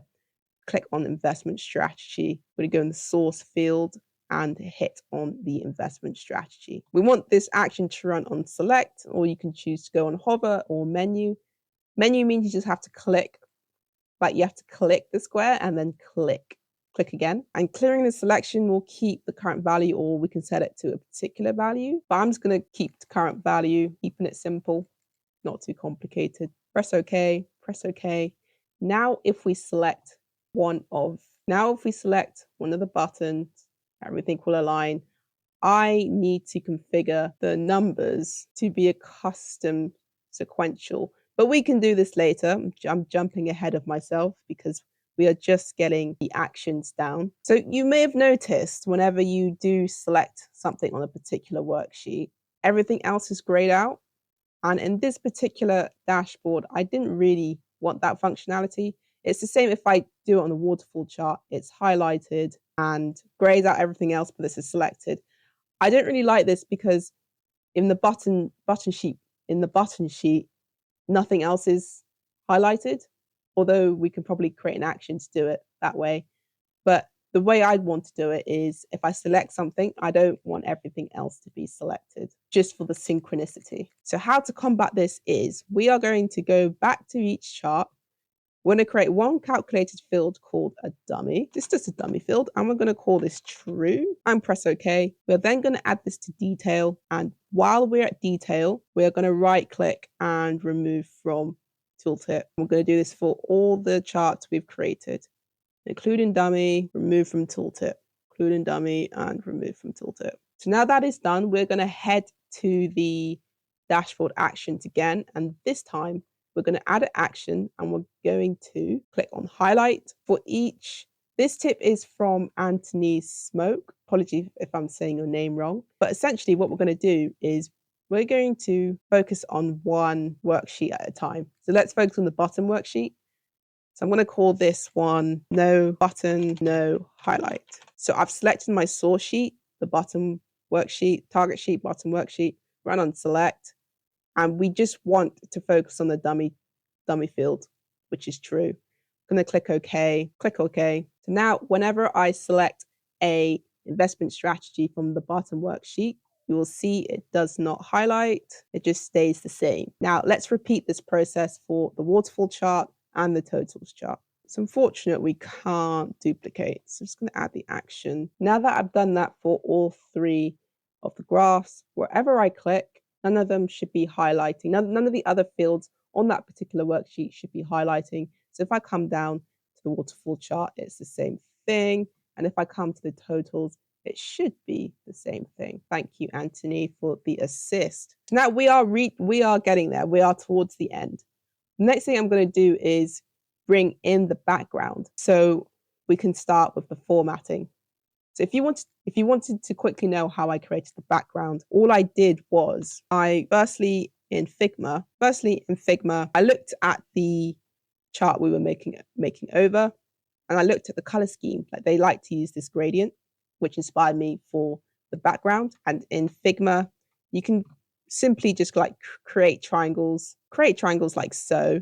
click on investment strategy. We're going to go in the source field and hit on the investment strategy. We want this action to run on select, or you can choose to go on hover or menu. Menu means you just have to click, like you have to click the square and then click again. And clearing the selection will keep the current value, or we can set it to a particular value. But I'm just going to keep the current value, keeping it simple, not too complicated. Press OK, press OK. Now if we select one of the buttons, everything will align. I need to configure the numbers to be a custom sequential. But we can do this later. I'm jumping ahead of myself because we are just getting the actions down. So you may have noticed whenever you do select something on a particular worksheet, everything else is grayed out. And in this particular dashboard, I didn't really want that functionality. It's the same if I do it on the waterfall chart. It's highlighted and grays out everything else, but this is selected. I don't really like this because in the button sheet, nothing else is highlighted, although we can probably create an action to do it that way. But the way I'd want to do it is if I select something, I don't want everything else to be selected, just for the synchronicity. So how to combat this is we are going to go back to each chart. We're going to create one calculated field called a dummy. This is just a dummy field, and we're going to call this true and press OK. We're then going to add this to detail. And while we're at detail, we're going to right click and remove from tooltip. We're going to do this for all the charts we've created, including dummy, remove from tooltip, including dummy, and remove from tooltip. So now that is done, we're going to head to the dashboard actions again. And this time, we're going to add an action and we're going to click on highlight for each. This tip is from Anthony Smoke. Apologies if I'm saying your name wrong. But essentially what we're going to do is we're going to focus on one worksheet at a time. So let's focus on the bottom worksheet. So I'm going to call this one no button, no highlight. So I've selected my source sheet, the bottom worksheet, target sheet, bottom worksheet, run on select. And we just want to focus on the dummy field, which is true. I'm going to click OK, click OK. So now whenever I select a investment strategy from the bottom worksheet, you will see it does not highlight. It just stays the same. Now let's repeat this process for the waterfall chart and the totals chart. It's unfortunate we can't duplicate. So I'm just going to add the action. Now that I've done that for all three of the graphs, wherever I click, none of them should be highlighting. None of the other fields on that particular worksheet should be highlighting. So if I come down to the waterfall chart, it's the same thing. And if I come to the totals, it should be the same thing. Thank you, Anthony, for the assist. Now we are getting there. We are towards the end. The next thing I'm going to do is bring in the background. So we can start with the formatting. So if you wanted to quickly know how I created the background, all I did was firstly in Figma, I looked at the chart we were making over, and I looked at the color scheme. Like they like to use this gradient, which inspired me for the background. And in Figma, you can simply just like create triangles like so,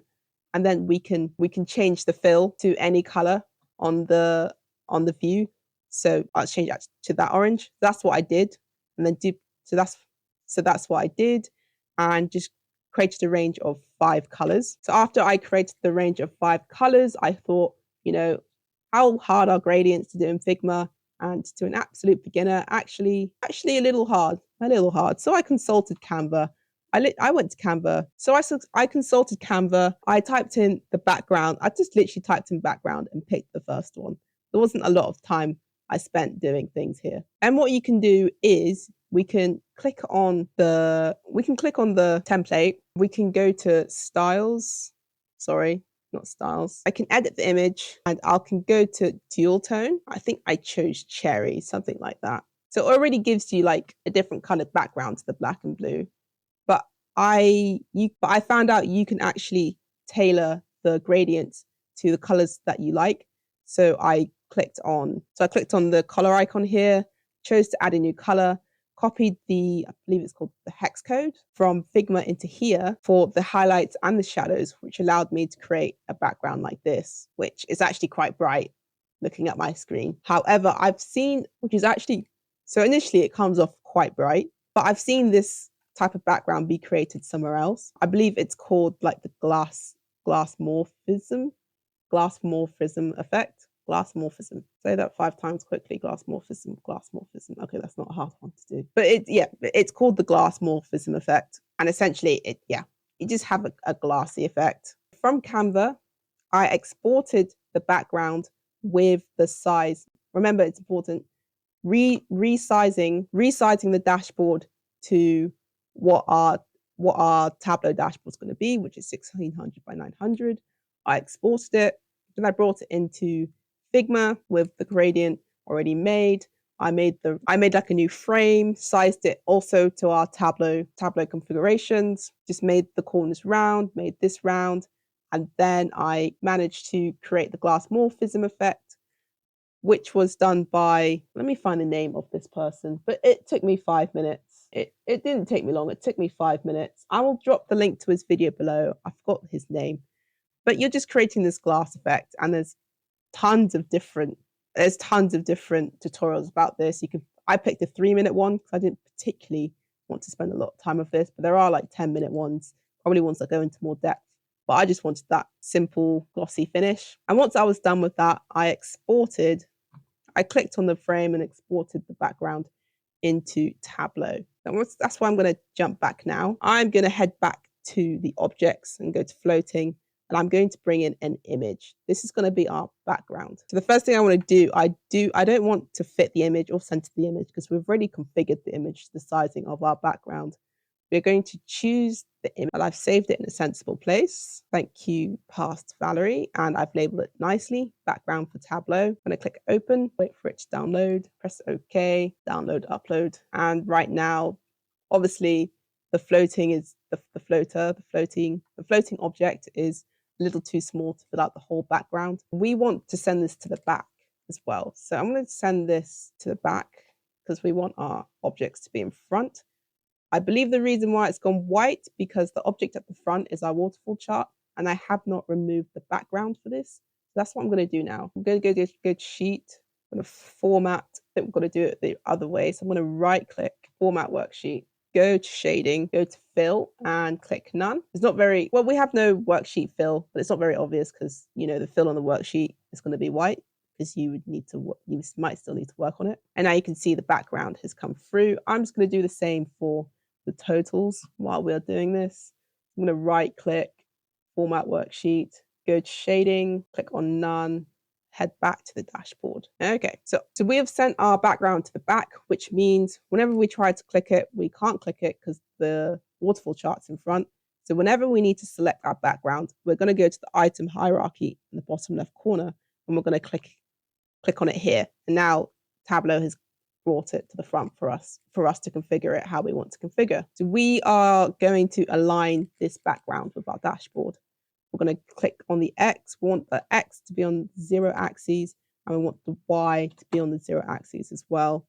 and then we can change the fill to any color on the view. So I'll change that to that orange. That's what I did, and then that's what I did, and just created a range of 5 colors. So after I created the range of 5 colors, I thought, how hard are gradients to do in Figma? And to an absolute beginner, actually a little hard. So I consulted Canva. I went to Canva. So I consulted Canva. I typed in the background. I just literally typed in background and picked the first one. There wasn't a lot of time I spent doing things here. And what you can do is we can click on the template. We can go to styles. Sorry, not styles. I can edit the image and I can go to dual tone. I think I chose cherry, something like that. So it already gives you like a different colored background to the black and blue. But I found out you can actually tailor the gradients to the colors that you like. So I clicked on the color icon here, chose to add a new color, copied I believe it's called the hex code from Figma into here for the highlights and the shadows, which allowed me to create a background like this, which is actually quite bright looking at my screen. However, I've seen, so initially it comes off quite bright, but I've seen this type of background be created somewhere else. I believe it's called like the glass morphism effect. Glass morphism. Say that 5 times quickly. Glass morphism. Okay, that's not a hard one to do. But it's called the glass morphism effect. And essentially you just have a glassy effect. From Canva, I exported the background with the size. Remember, it's important. resizing the dashboard to what our Tableau dashboard is going to be, which is 1600 by 900. I exported it, then I brought it into Figma with the gradient already made. I made like a new frame, sized it also to our Tableau configurations, just made the corners round, made this round, and then I managed to create the glass morphism effect, which was done by, let me find the name of this person, but it took me 5 minutes. It didn't take me long, it took me 5 minutes. I will drop the link to his video below. I forgot his name. But you're just creating this glass effect, and there's tons of different tutorials about this. I picked a 3-minute one because I didn't particularly want to spend a lot of time with this, but there are like 10-minute ones, probably ones that go into more depth. But I just wanted that simple glossy finish. And once I was done with that, I clicked on the frame and exported the background into Tableau. That's why I'm going to jump back now. I'm going to head back to the objects and go to floating, and I'm going to bring in an image. This is going to be our background. So the first thing I want to do, I don't want to fit the image or center the image because we've already configured the image, the sizing of our background. We're going to choose the image, and I've saved it in a sensible place. Thank you, past Valerie, and I've labeled it nicely, background for Tableau. I'm going to click open, wait for it to download, press OK, download, upload. And right now, obviously, the floating object is a little too small to fill out the whole background. We want to send this to the back as well. So I'm going to send this to the back because we want our objects to be in front. I believe the reason why it's gone white because the object at the front is our waterfall chart, and I have not removed the background for this. So that's what I'm going to do now. I'm going to go to sheet. I'm going to format. I think we've got to do it the other way. So I'm going to right click, format worksheet, go to shading, go to fill, and click none. It's not very well. We have no worksheet fill, but it's not very obvious because the fill on the worksheet is going to be white, because you might still need to work on it. And now you can see the background has come through. I'm just going to do the same for the totals while we're doing this. I'm going to right click, format worksheet, go to shading, click on none, head back to the dashboard. Okay, so we have sent our background to the back, which means whenever we try to click it, we can't click it because the waterfall chart's in front. So whenever we need to select our background, we're going to go to the item hierarchy in the bottom left corner, and we're going to click on it here. And now Tableau has brought it to the front for us to configure it how we want to configure. So we are going to align this background with our dashboard. We're going to click on the X. We want the X to be on the 0 axis, and we want the Y to be on the 0 axis as well.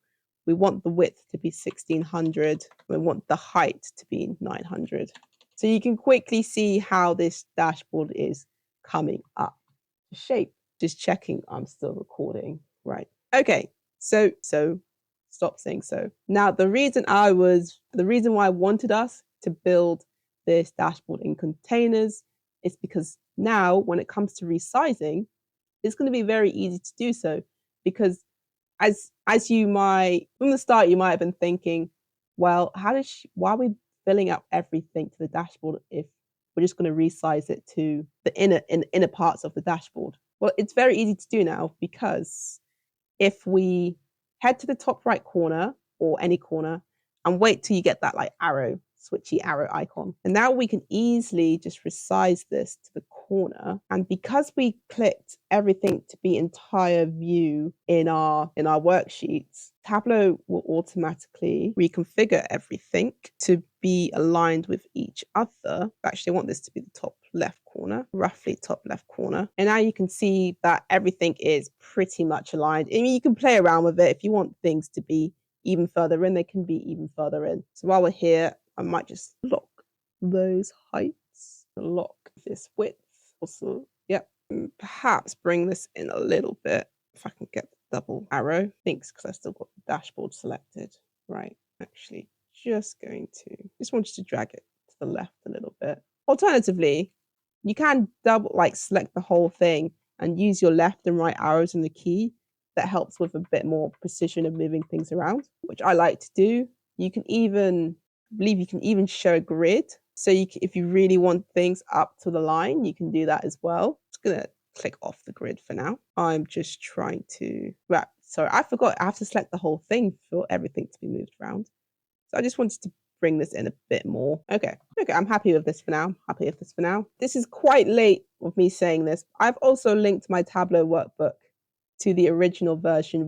We want the width to be 1600. We want the height to be 900. So you can quickly see how this dashboard is coming up to shape. Just checking I'm still recording. Right. Okay. So stop saying so. Now the reason why I wanted us to build this dashboard in containers is because now when it comes to resizing, it's going to be very easy to do so, because as you might from the start, you might have been thinking, well, why are we filling out everything to the dashboard if we're just going to resize it to the inner parts of the dashboard? Well, it's very easy to do now, because if we head to the top right corner or any corner and wait till you get that like switchy arrow icon, and now we can easily just resize this to the corner. And because we clicked everything to be entire view in our worksheets, Tableau will automatically reconfigure everything to be aligned with each other. Actually, I want this to be the top left corner, roughly top left corner. And now you can see that everything is pretty much aligned. I mean, you can play around with it. If you want things to be even further in, they can be even further in. So while we're here, I might just lock those heights, lock this width also. Yep. And perhaps bring this in a little bit if I can get the double arrow. Thanks, because I still got the dashboard selected. Right. Actually, just wanted to drag it to the left a little bit. Alternatively, you can select the whole thing and use your left and right arrows in the key. That helps with a bit more precision of moving things around, which I like to do. You can even show a grid. So if you really want things up to the line, you can do that as well. I'm just going to click off the grid for now. I'm just trying to sorry, I forgot I have to select the whole thing for everything to be moved around. So I just wanted to bring this in a bit more. Okay, I'm happy with this for now. This is quite late of me saying this. I've also linked my Tableau workbook to the original version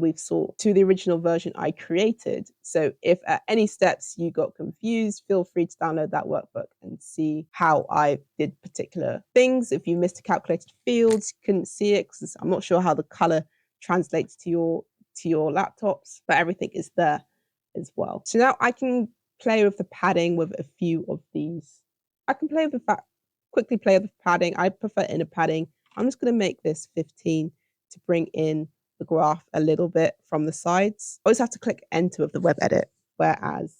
I created. So if at any steps you got confused, feel free to download that workbook and see how I did particular things. If you missed a calculated fields, you couldn't see it because I'm not sure how the color translates to your laptops, but everything is there as well. So now I can play with the padding with a few of these. I can quickly play with the padding. I prefer inner padding. I'm just going to make this 15 to bring in the graph a little bit from the sides. I always have to click enter with the web edit, whereas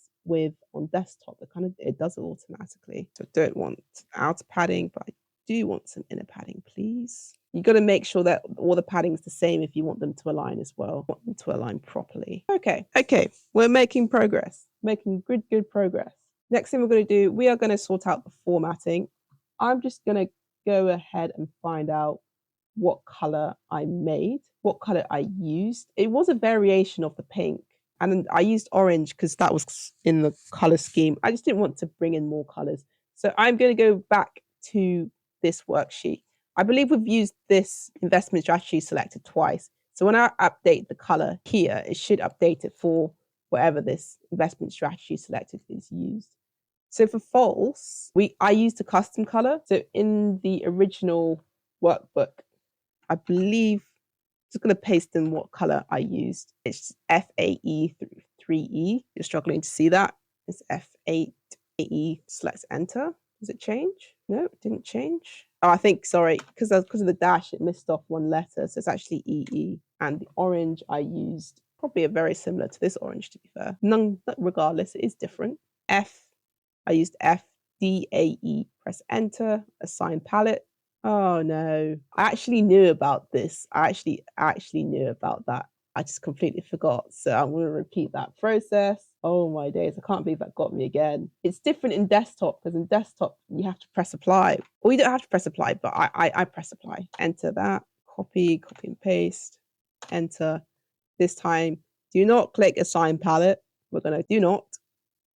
on desktop, it does it automatically. So I don't want outer padding, but I do want some inner padding, please. You got to make sure that all the padding is the same if you want them to align as well. Want them to align properly. Okay, we're making progress. Making good progress. Next thing we're going to do, we are going to sort out the formatting. I'm just going to go ahead and find out what color I made, what color I used. It was a variation of the pink, and I used orange because that was in the color scheme. I just didn't want to bring in more colors. So I'm going to go back to this worksheet. I believe we've used this investment strategy selected twice. So when I update the color here, it should update it for whatever this investment strategy selected is used. So for false, I used a custom color. So in the original workbook, I believe, just going to paste in what color I used. It's FAE through 3E. You're struggling to see that. It's F8AE, select enter. Does it change? No, it didn't change. Oh, I think, sorry, because of the dash, it missed off one letter. So it's actually EE. And the orange I used, probably very similar to this orange, to be fair. Regardless, it is different. I used FDAE. Press enter, assign palette. Oh no, I actually knew about this. I actually knew about that. I just completely forgot. So I'm going to repeat that process. Oh my days, I can't believe that got me again. It's different in desktop because in desktop you have to press apply. Or you don't have to press apply, but I press apply. Enter that, copy and paste, enter. This time, do not click assign palette. We're going to do not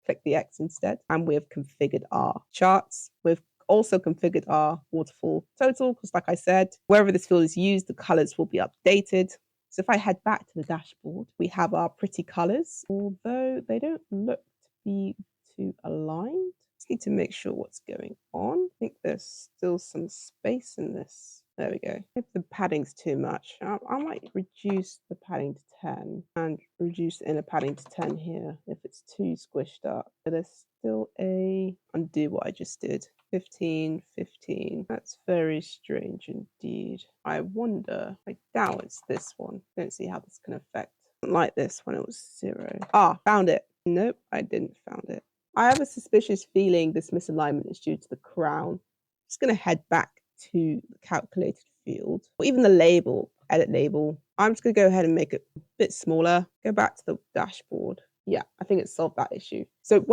click the X instead. And we've configured our charts. We've also configured our waterfall total because, like I said, wherever this field is used, the colors will be updated. So if I head back to the dashboard, we have our pretty colors, although they don't look to be too aligned. Just need to make sure what's going on. I think there's still some space in this. There we go. If the padding's too much, I might reduce the padding to 10 and reduce the inner padding to 10 here if it's too squished up. But there's still undo what I just did. 15, 15. That's very strange indeed. I wonder, I doubt it's this one. Don't see how this can affect. Like this when it was 0. Ah, found it. Nope, I didn't found it. I have a suspicious feeling this misalignment is due to the crown. I'm just going to head back to the calculated field, or even the label, edit label. I'm just going to go ahead and make it a bit smaller. Go back to the dashboard. Yeah, I think it solved that issue. So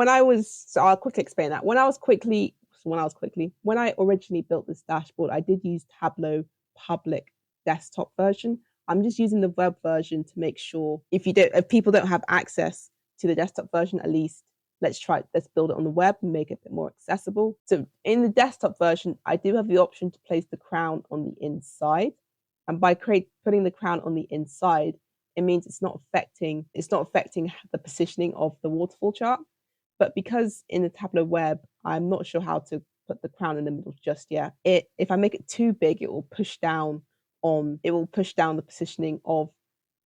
I'll quickly explain that. When I originally built this dashboard, I did use Tableau public desktop version. I'm just using the web version to make sure if people don't have access to the desktop version, at least let's build it on the web and make it a bit more accessible. So in the desktop version, I do have the option to place the crown on the inside. And by putting the crown on the inside, it means it's not affecting the positioning of the waterfall chart. But because in the Tableau web, I'm not sure how to put the crown in the middle just yet. If I make it too big, it will push down the positioning of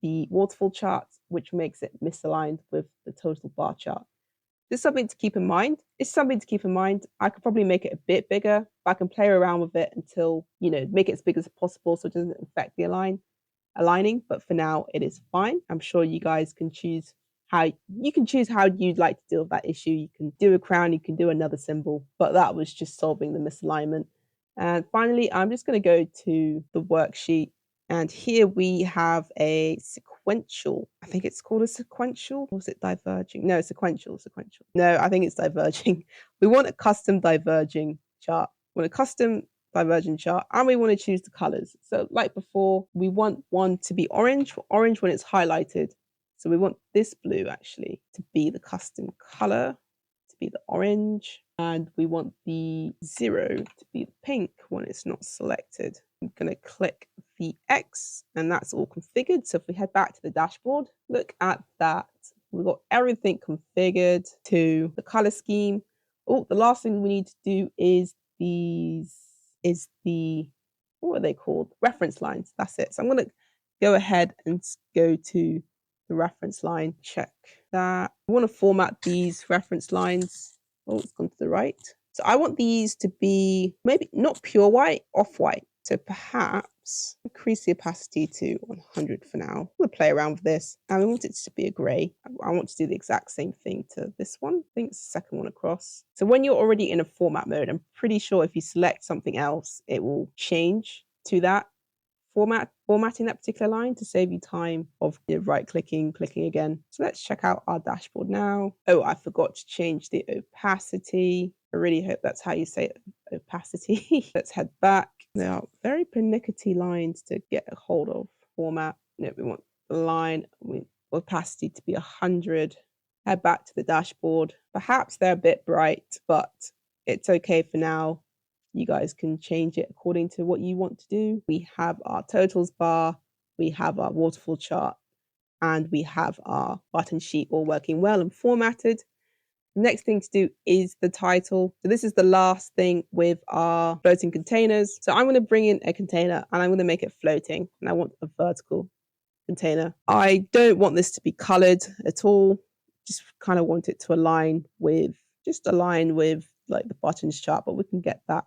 the waterfall charts, which makes it misaligned with the total bar chart. This is something to keep in mind. I could probably make it a bit bigger, but I can play around with it until, make it as big as possible so it doesn't affect the aligning. But for now, it is fine. I'm sure you guys can choose how you'd like to deal with that issue. You can do a crown, you can do another symbol, but that was just solving the misalignment. And finally, I'm just going to go to the worksheet. And here we have a sequential. I think it's called a sequential. Or was it diverging? No, sequential. No, I think it's diverging. We want a custom diverging chart. We want a custom divergent chart, and we want to choose the colors. So like before, we want one to be orange when it's highlighted. So we want this blue actually to be the custom color, to be the orange, and we want the 0 to be the pink when it's not selected. I'm going to click the X, and that's all configured. So if we head back to the dashboard, look at that. We've got everything configured to the color scheme. Oh, the last thing we need to do is what are they called? Reference lines. That's it. So I'm going to go ahead and go to the reference line, check that. I want to format these reference lines. Oh, it's gone to the right. So I want these to be maybe not pure white, off-white. So perhaps increase the opacity to 100 for now. We'll play around with this. And we want it to be a gray. I want to do the exact same thing to this one. I think it's the second one across. So when you're already in a format mode, I'm pretty sure if you select something else, it will change to that formatting that particular line to save you time of right-clicking, clicking again. So let's check out our dashboard now. Oh, I forgot to change the opacity. I really hope that's how you say it, opacity. Let's head back. There are very pernickety lines to get a hold of. Format. No, we want the line, opacity to be 100. Head back to the dashboard. Perhaps they're a bit bright, but it's okay for now. You guys can change it according to what you want to do. We have our totals bar, we have our waterfall chart, and we have our button sheet all working well and formatted. The next thing to do is the title. So this is the last thing with our floating containers. So I'm going to bring in a container and I'm going to make it floating, and I want a vertical container. I don't want this to be colored at all. Just kind of want it to align with like the buttons chart, but we can get that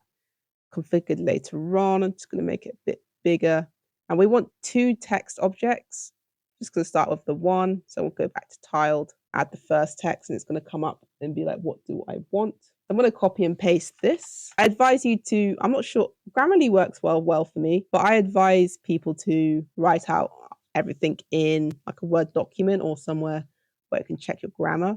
configured later on. I'm just going to make it a bit bigger. And we want 2 text objects. Just going to start with the 1. So we'll go back to tiled, add the first text, and it's going to come up and be like, what do I want? I'm going to copy and paste this. I advise you to, I'm not sure, Grammarly works well for me, but I advise people to write out everything in like a Word document or somewhere where you can check your grammar.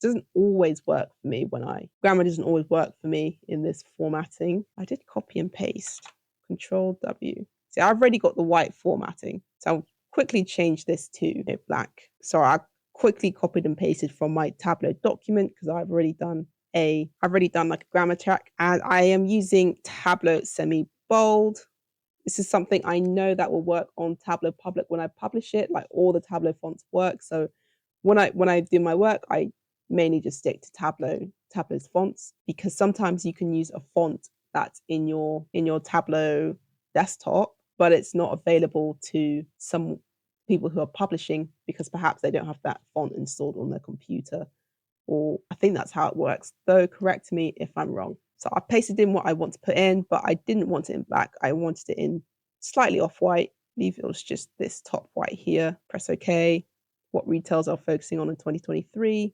Doesn't always work for me grammar doesn't always work for me in this formatting. I did copy and paste, Control W. See, I've already got the white formatting. So I'll quickly change this to black. Sorry, I quickly copied and pasted from my Tableau document because I've already done like a grammar check, and I am using Tableau semi-bold. This is something I know that will work on Tableau Public when I publish it, like all the Tableau fonts work. So when I do my work, I mainly just stick to Tableau's fonts, because sometimes you can use a font that's in your Tableau desktop, but it's not available to some people who are publishing because perhaps they don't have that font installed on their computer, or I think that's how it works, though correct me if I'm wrong. So I pasted in what I want to put in, but I didn't want it in black. I wanted it in slightly off-white. Leave it was just this top white here. Press OK. What retails are focusing on in 2023.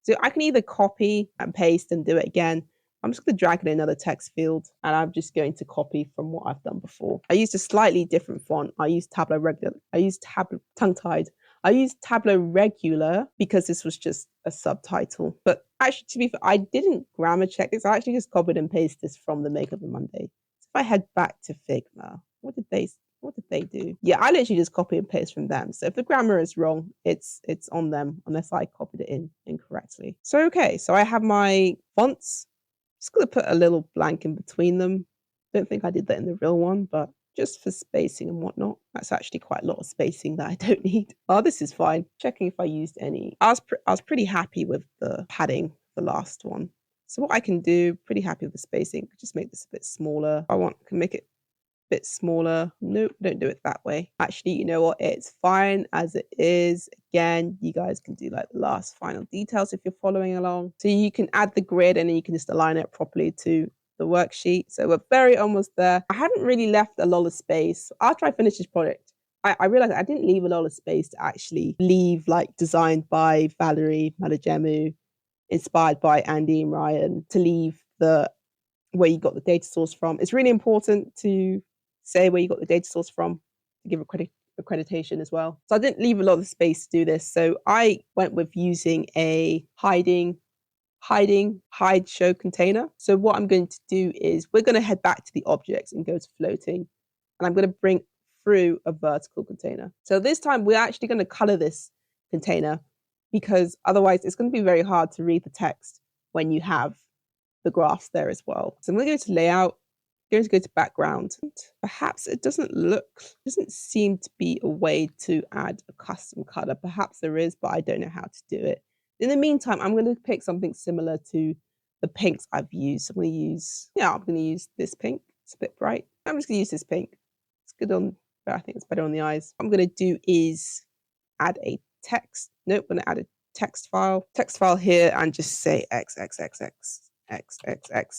So I can either copy and paste and do it again. I'm just going to drag in another text field, and I'm just going to copy from what I've done before. I used a slightly different font. I used Tableau regular. I used Tableau tongue-tied. I used Tableau regular because this was just a subtitle. But actually, to be fair, I didn't grammar check this. I actually just copied and pasted this from the Make of a Monday. So if I head back to Figma, what did they do? Yeah, I literally just copy and paste from them. So if the grammar is wrong, it's on them unless I copied it in incorrectly. So okay, so I have my fonts. Just gonna put a little blank in between them. Don't think I did that in the real one, but just for spacing and whatnot. That's actually quite a lot of spacing that I don't need. Oh, this is fine. Checking if I used any. I was pretty happy with the padding, the last one. So what I can do, pretty happy with the spacing. Just make this a bit smaller. If I can make it bit smaller. Nope, don't do it that way. Actually, you know what? It's fine as it is. Again, you guys can do like the last final details if you're following along. So you can add the grid and then you can just align it properly to the worksheet. So we're very almost there. I haven't really left a lot of space. After I finish this project, I realized I didn't leave a lot of space to actually leave like designed by Valerie Malagemu, inspired by Andy and Ryan, to leave the where you got the data source from. It's really important to say where you got the data source from to give accreditation as well. So I didn't leave a lot of space to do this. So I went with using a hiding hide show container. So what I'm going to do is we're going to head back to the objects and go to floating. And I'm going to bring through a vertical container. So this time we're actually going to color this container because otherwise it's going to be very hard to read the text when you have the graphs there as well. So I'm going to go to layout, I'm going to go to background. Perhaps it doesn't seem to be a way to add a custom color. Perhaps there is, but I don't know how to do it. In the meantime, I'm going to pick something similar to the pinks I've used. I'm going to use this pink. It's a bit bright. I'm just going to use this pink. It's good on, but I think it's better on the eyes. What I'm going to do is add a text. Nope, I'm going to add a text file here and just say XXX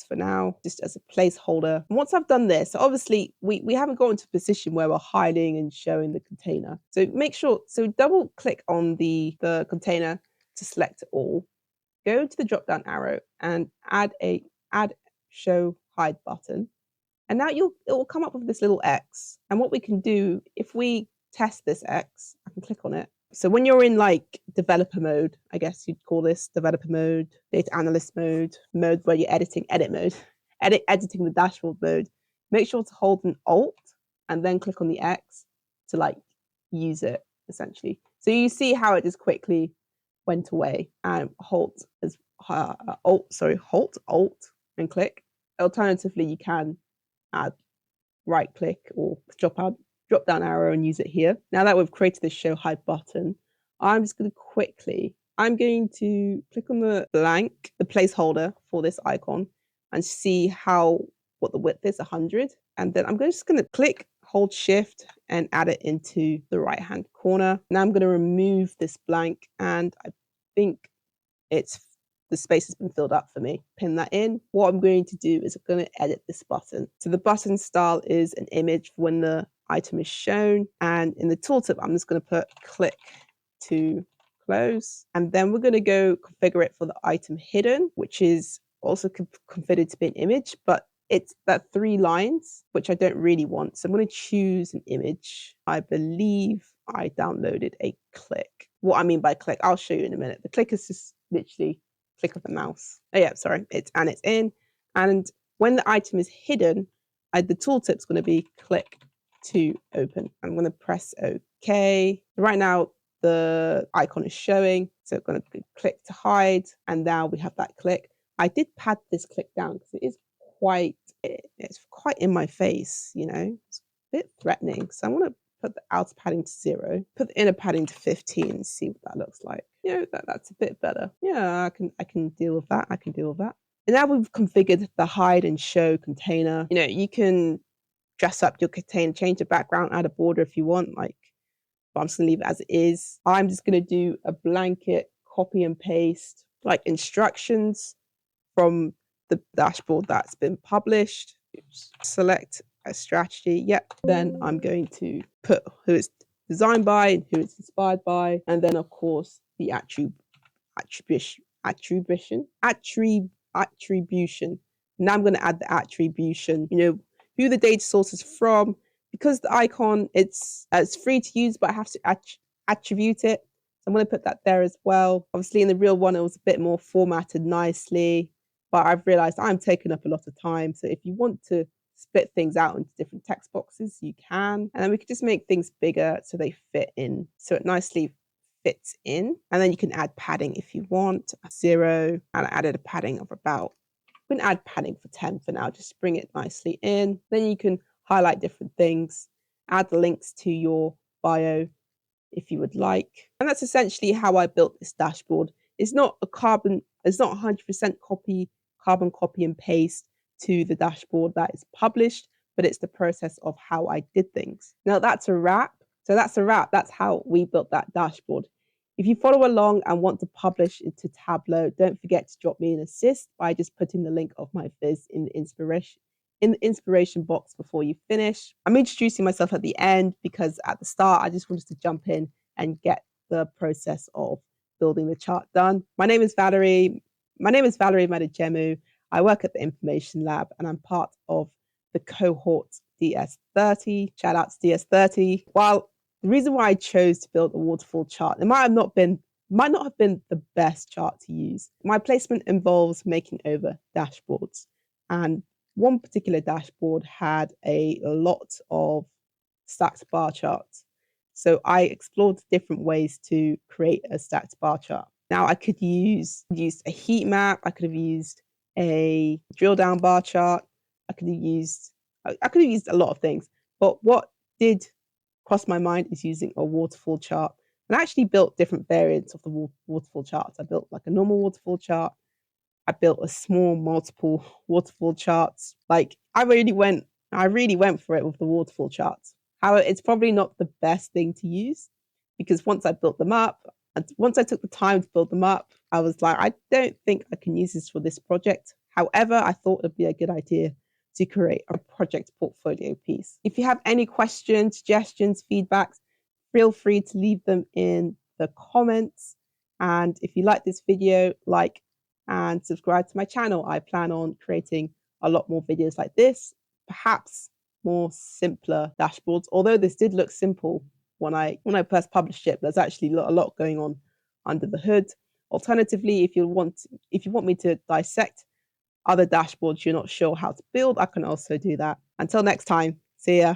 for now, just as a placeholder. And once I've done this, so obviously we haven't gotten to a position where we're hiding and showing the container. So make sure, so double click on the container to select it all. Go to the drop down arrow and add show hide button. And now it will come up with this little X. And what we can do, if we test this X, I can click on it. So when you're in like developer mode, I guess you'd call this developer mode, data analyst mode where you're editing the dashboard mode, make sure to hold an Alt and then click on the X to like use it essentially. So you see how it just quickly went away, and Alt, Alt and click. Alternatively, you can add right click or drop down arrow and use it here. Now that we've created the show hide button, I'm going to click on the placeholder for this icon and see what the width is, 100. And then I'm just going to click, hold shift and add it into the right hand corner. Now I'm going to remove this blank, and I think the space has been filled up for me. Pin that in. What I'm going to do is I'm going to edit this button. So the button style is an image when the item is shown. And in the tooltip, I'm just going to put click to close. And then we're going to go configure it for the item hidden, which is also configured to be an image, but it's that 3 lines, which I don't really want. So I'm going to choose an image. I believe I downloaded a click. What I mean by click, I'll show you in a minute. The click is just literally click of the mouse. Oh yeah, sorry, it's in. And when the item is hidden, the tooltip's going to be click to open. I'm going to press OK. Right now, the icon is showing, so I'm going to click to hide, and now we have that click. I did pad this click down because it's quite in my face, you know, it's a bit threatening. So I'm going to put the outer padding to 0, put the inner padding to 15 and see what that looks like. You know, that's a bit better. Yeah, I can deal with that. And now we've configured the hide and show container. You know, you can dress up your container, change the background, add a border if you want, but I'm just gonna leave it as it is. I'm just gonna do a blanket copy and paste, like instructions from the dashboard that's been published. Oops. Select a strategy. Yep. Then I'm going to put who it's designed by and who it's inspired by, and then of course the attribution. Now I'm going to add the attribution. You know, who the data source is from, because the icon it's free to use, but I have to attribute it. So I'm going to put that there as well. Obviously, in the real one, it was a bit more formatted nicely, but I've realized I'm taking up a lot of time. So if you want to split things out into different text boxes, you can. And then we could just make things bigger so they fit in. So it nicely fits in. And then you can add padding if you want, 0. And I added a padding of about, I'm going to add padding for 10 for now, just bring it nicely in. Then you can highlight different things, add the links to your bio if you would like. And that's essentially how I built this dashboard. It's not 100% carbon copy and paste to the dashboard that is published, but it's the process of how I did things. Now that's a wrap. So that's a wrap. That's how we built that dashboard. If you follow along and want to publish into Tableau, don't forget to drop me an assist by just putting the link of my viz in the inspiration box before you finish. I'm introducing myself at the end because at the start, I just wanted to jump in and get the process of building the chart done. My name is Valerie Madajemu. I work at the Information Lab and I'm part of the cohort DS30. Shout out to DS30. While the reason why I chose to build a waterfall chart, it might have not been might not have been the best chart to use. My placement involves making over dashboards, and one particular dashboard had a lot of stacked bar charts. So I explored different ways to create a stacked bar chart. Now I could use a heat map, I could have used a drill down bar chart, I could have used a lot of things. But what did cross my mind is using a waterfall chart. And I actually built different variants of the waterfall charts. I built like a normal waterfall chart. I built a small multiple waterfall charts. Like I really went for it with the waterfall charts. However, it's probably not the best thing to use because once I built them up, and once I took the time to build them up, I was like, I don't think I can use this for this project. However, I thought it'd be a good idea to create a project portfolio piece. If you have any questions, suggestions, feedbacks, feel free to leave them in the comments. And if you like this video, like and subscribe to my channel. I plan on creating a lot more videos like this, perhaps more simpler dashboards. Although this did look simple when I first published it, there's actually a lot going on under the hood. Alternatively, if you want me to dissect other dashboards you're not sure how to build, I can also do that. Until next time, see ya.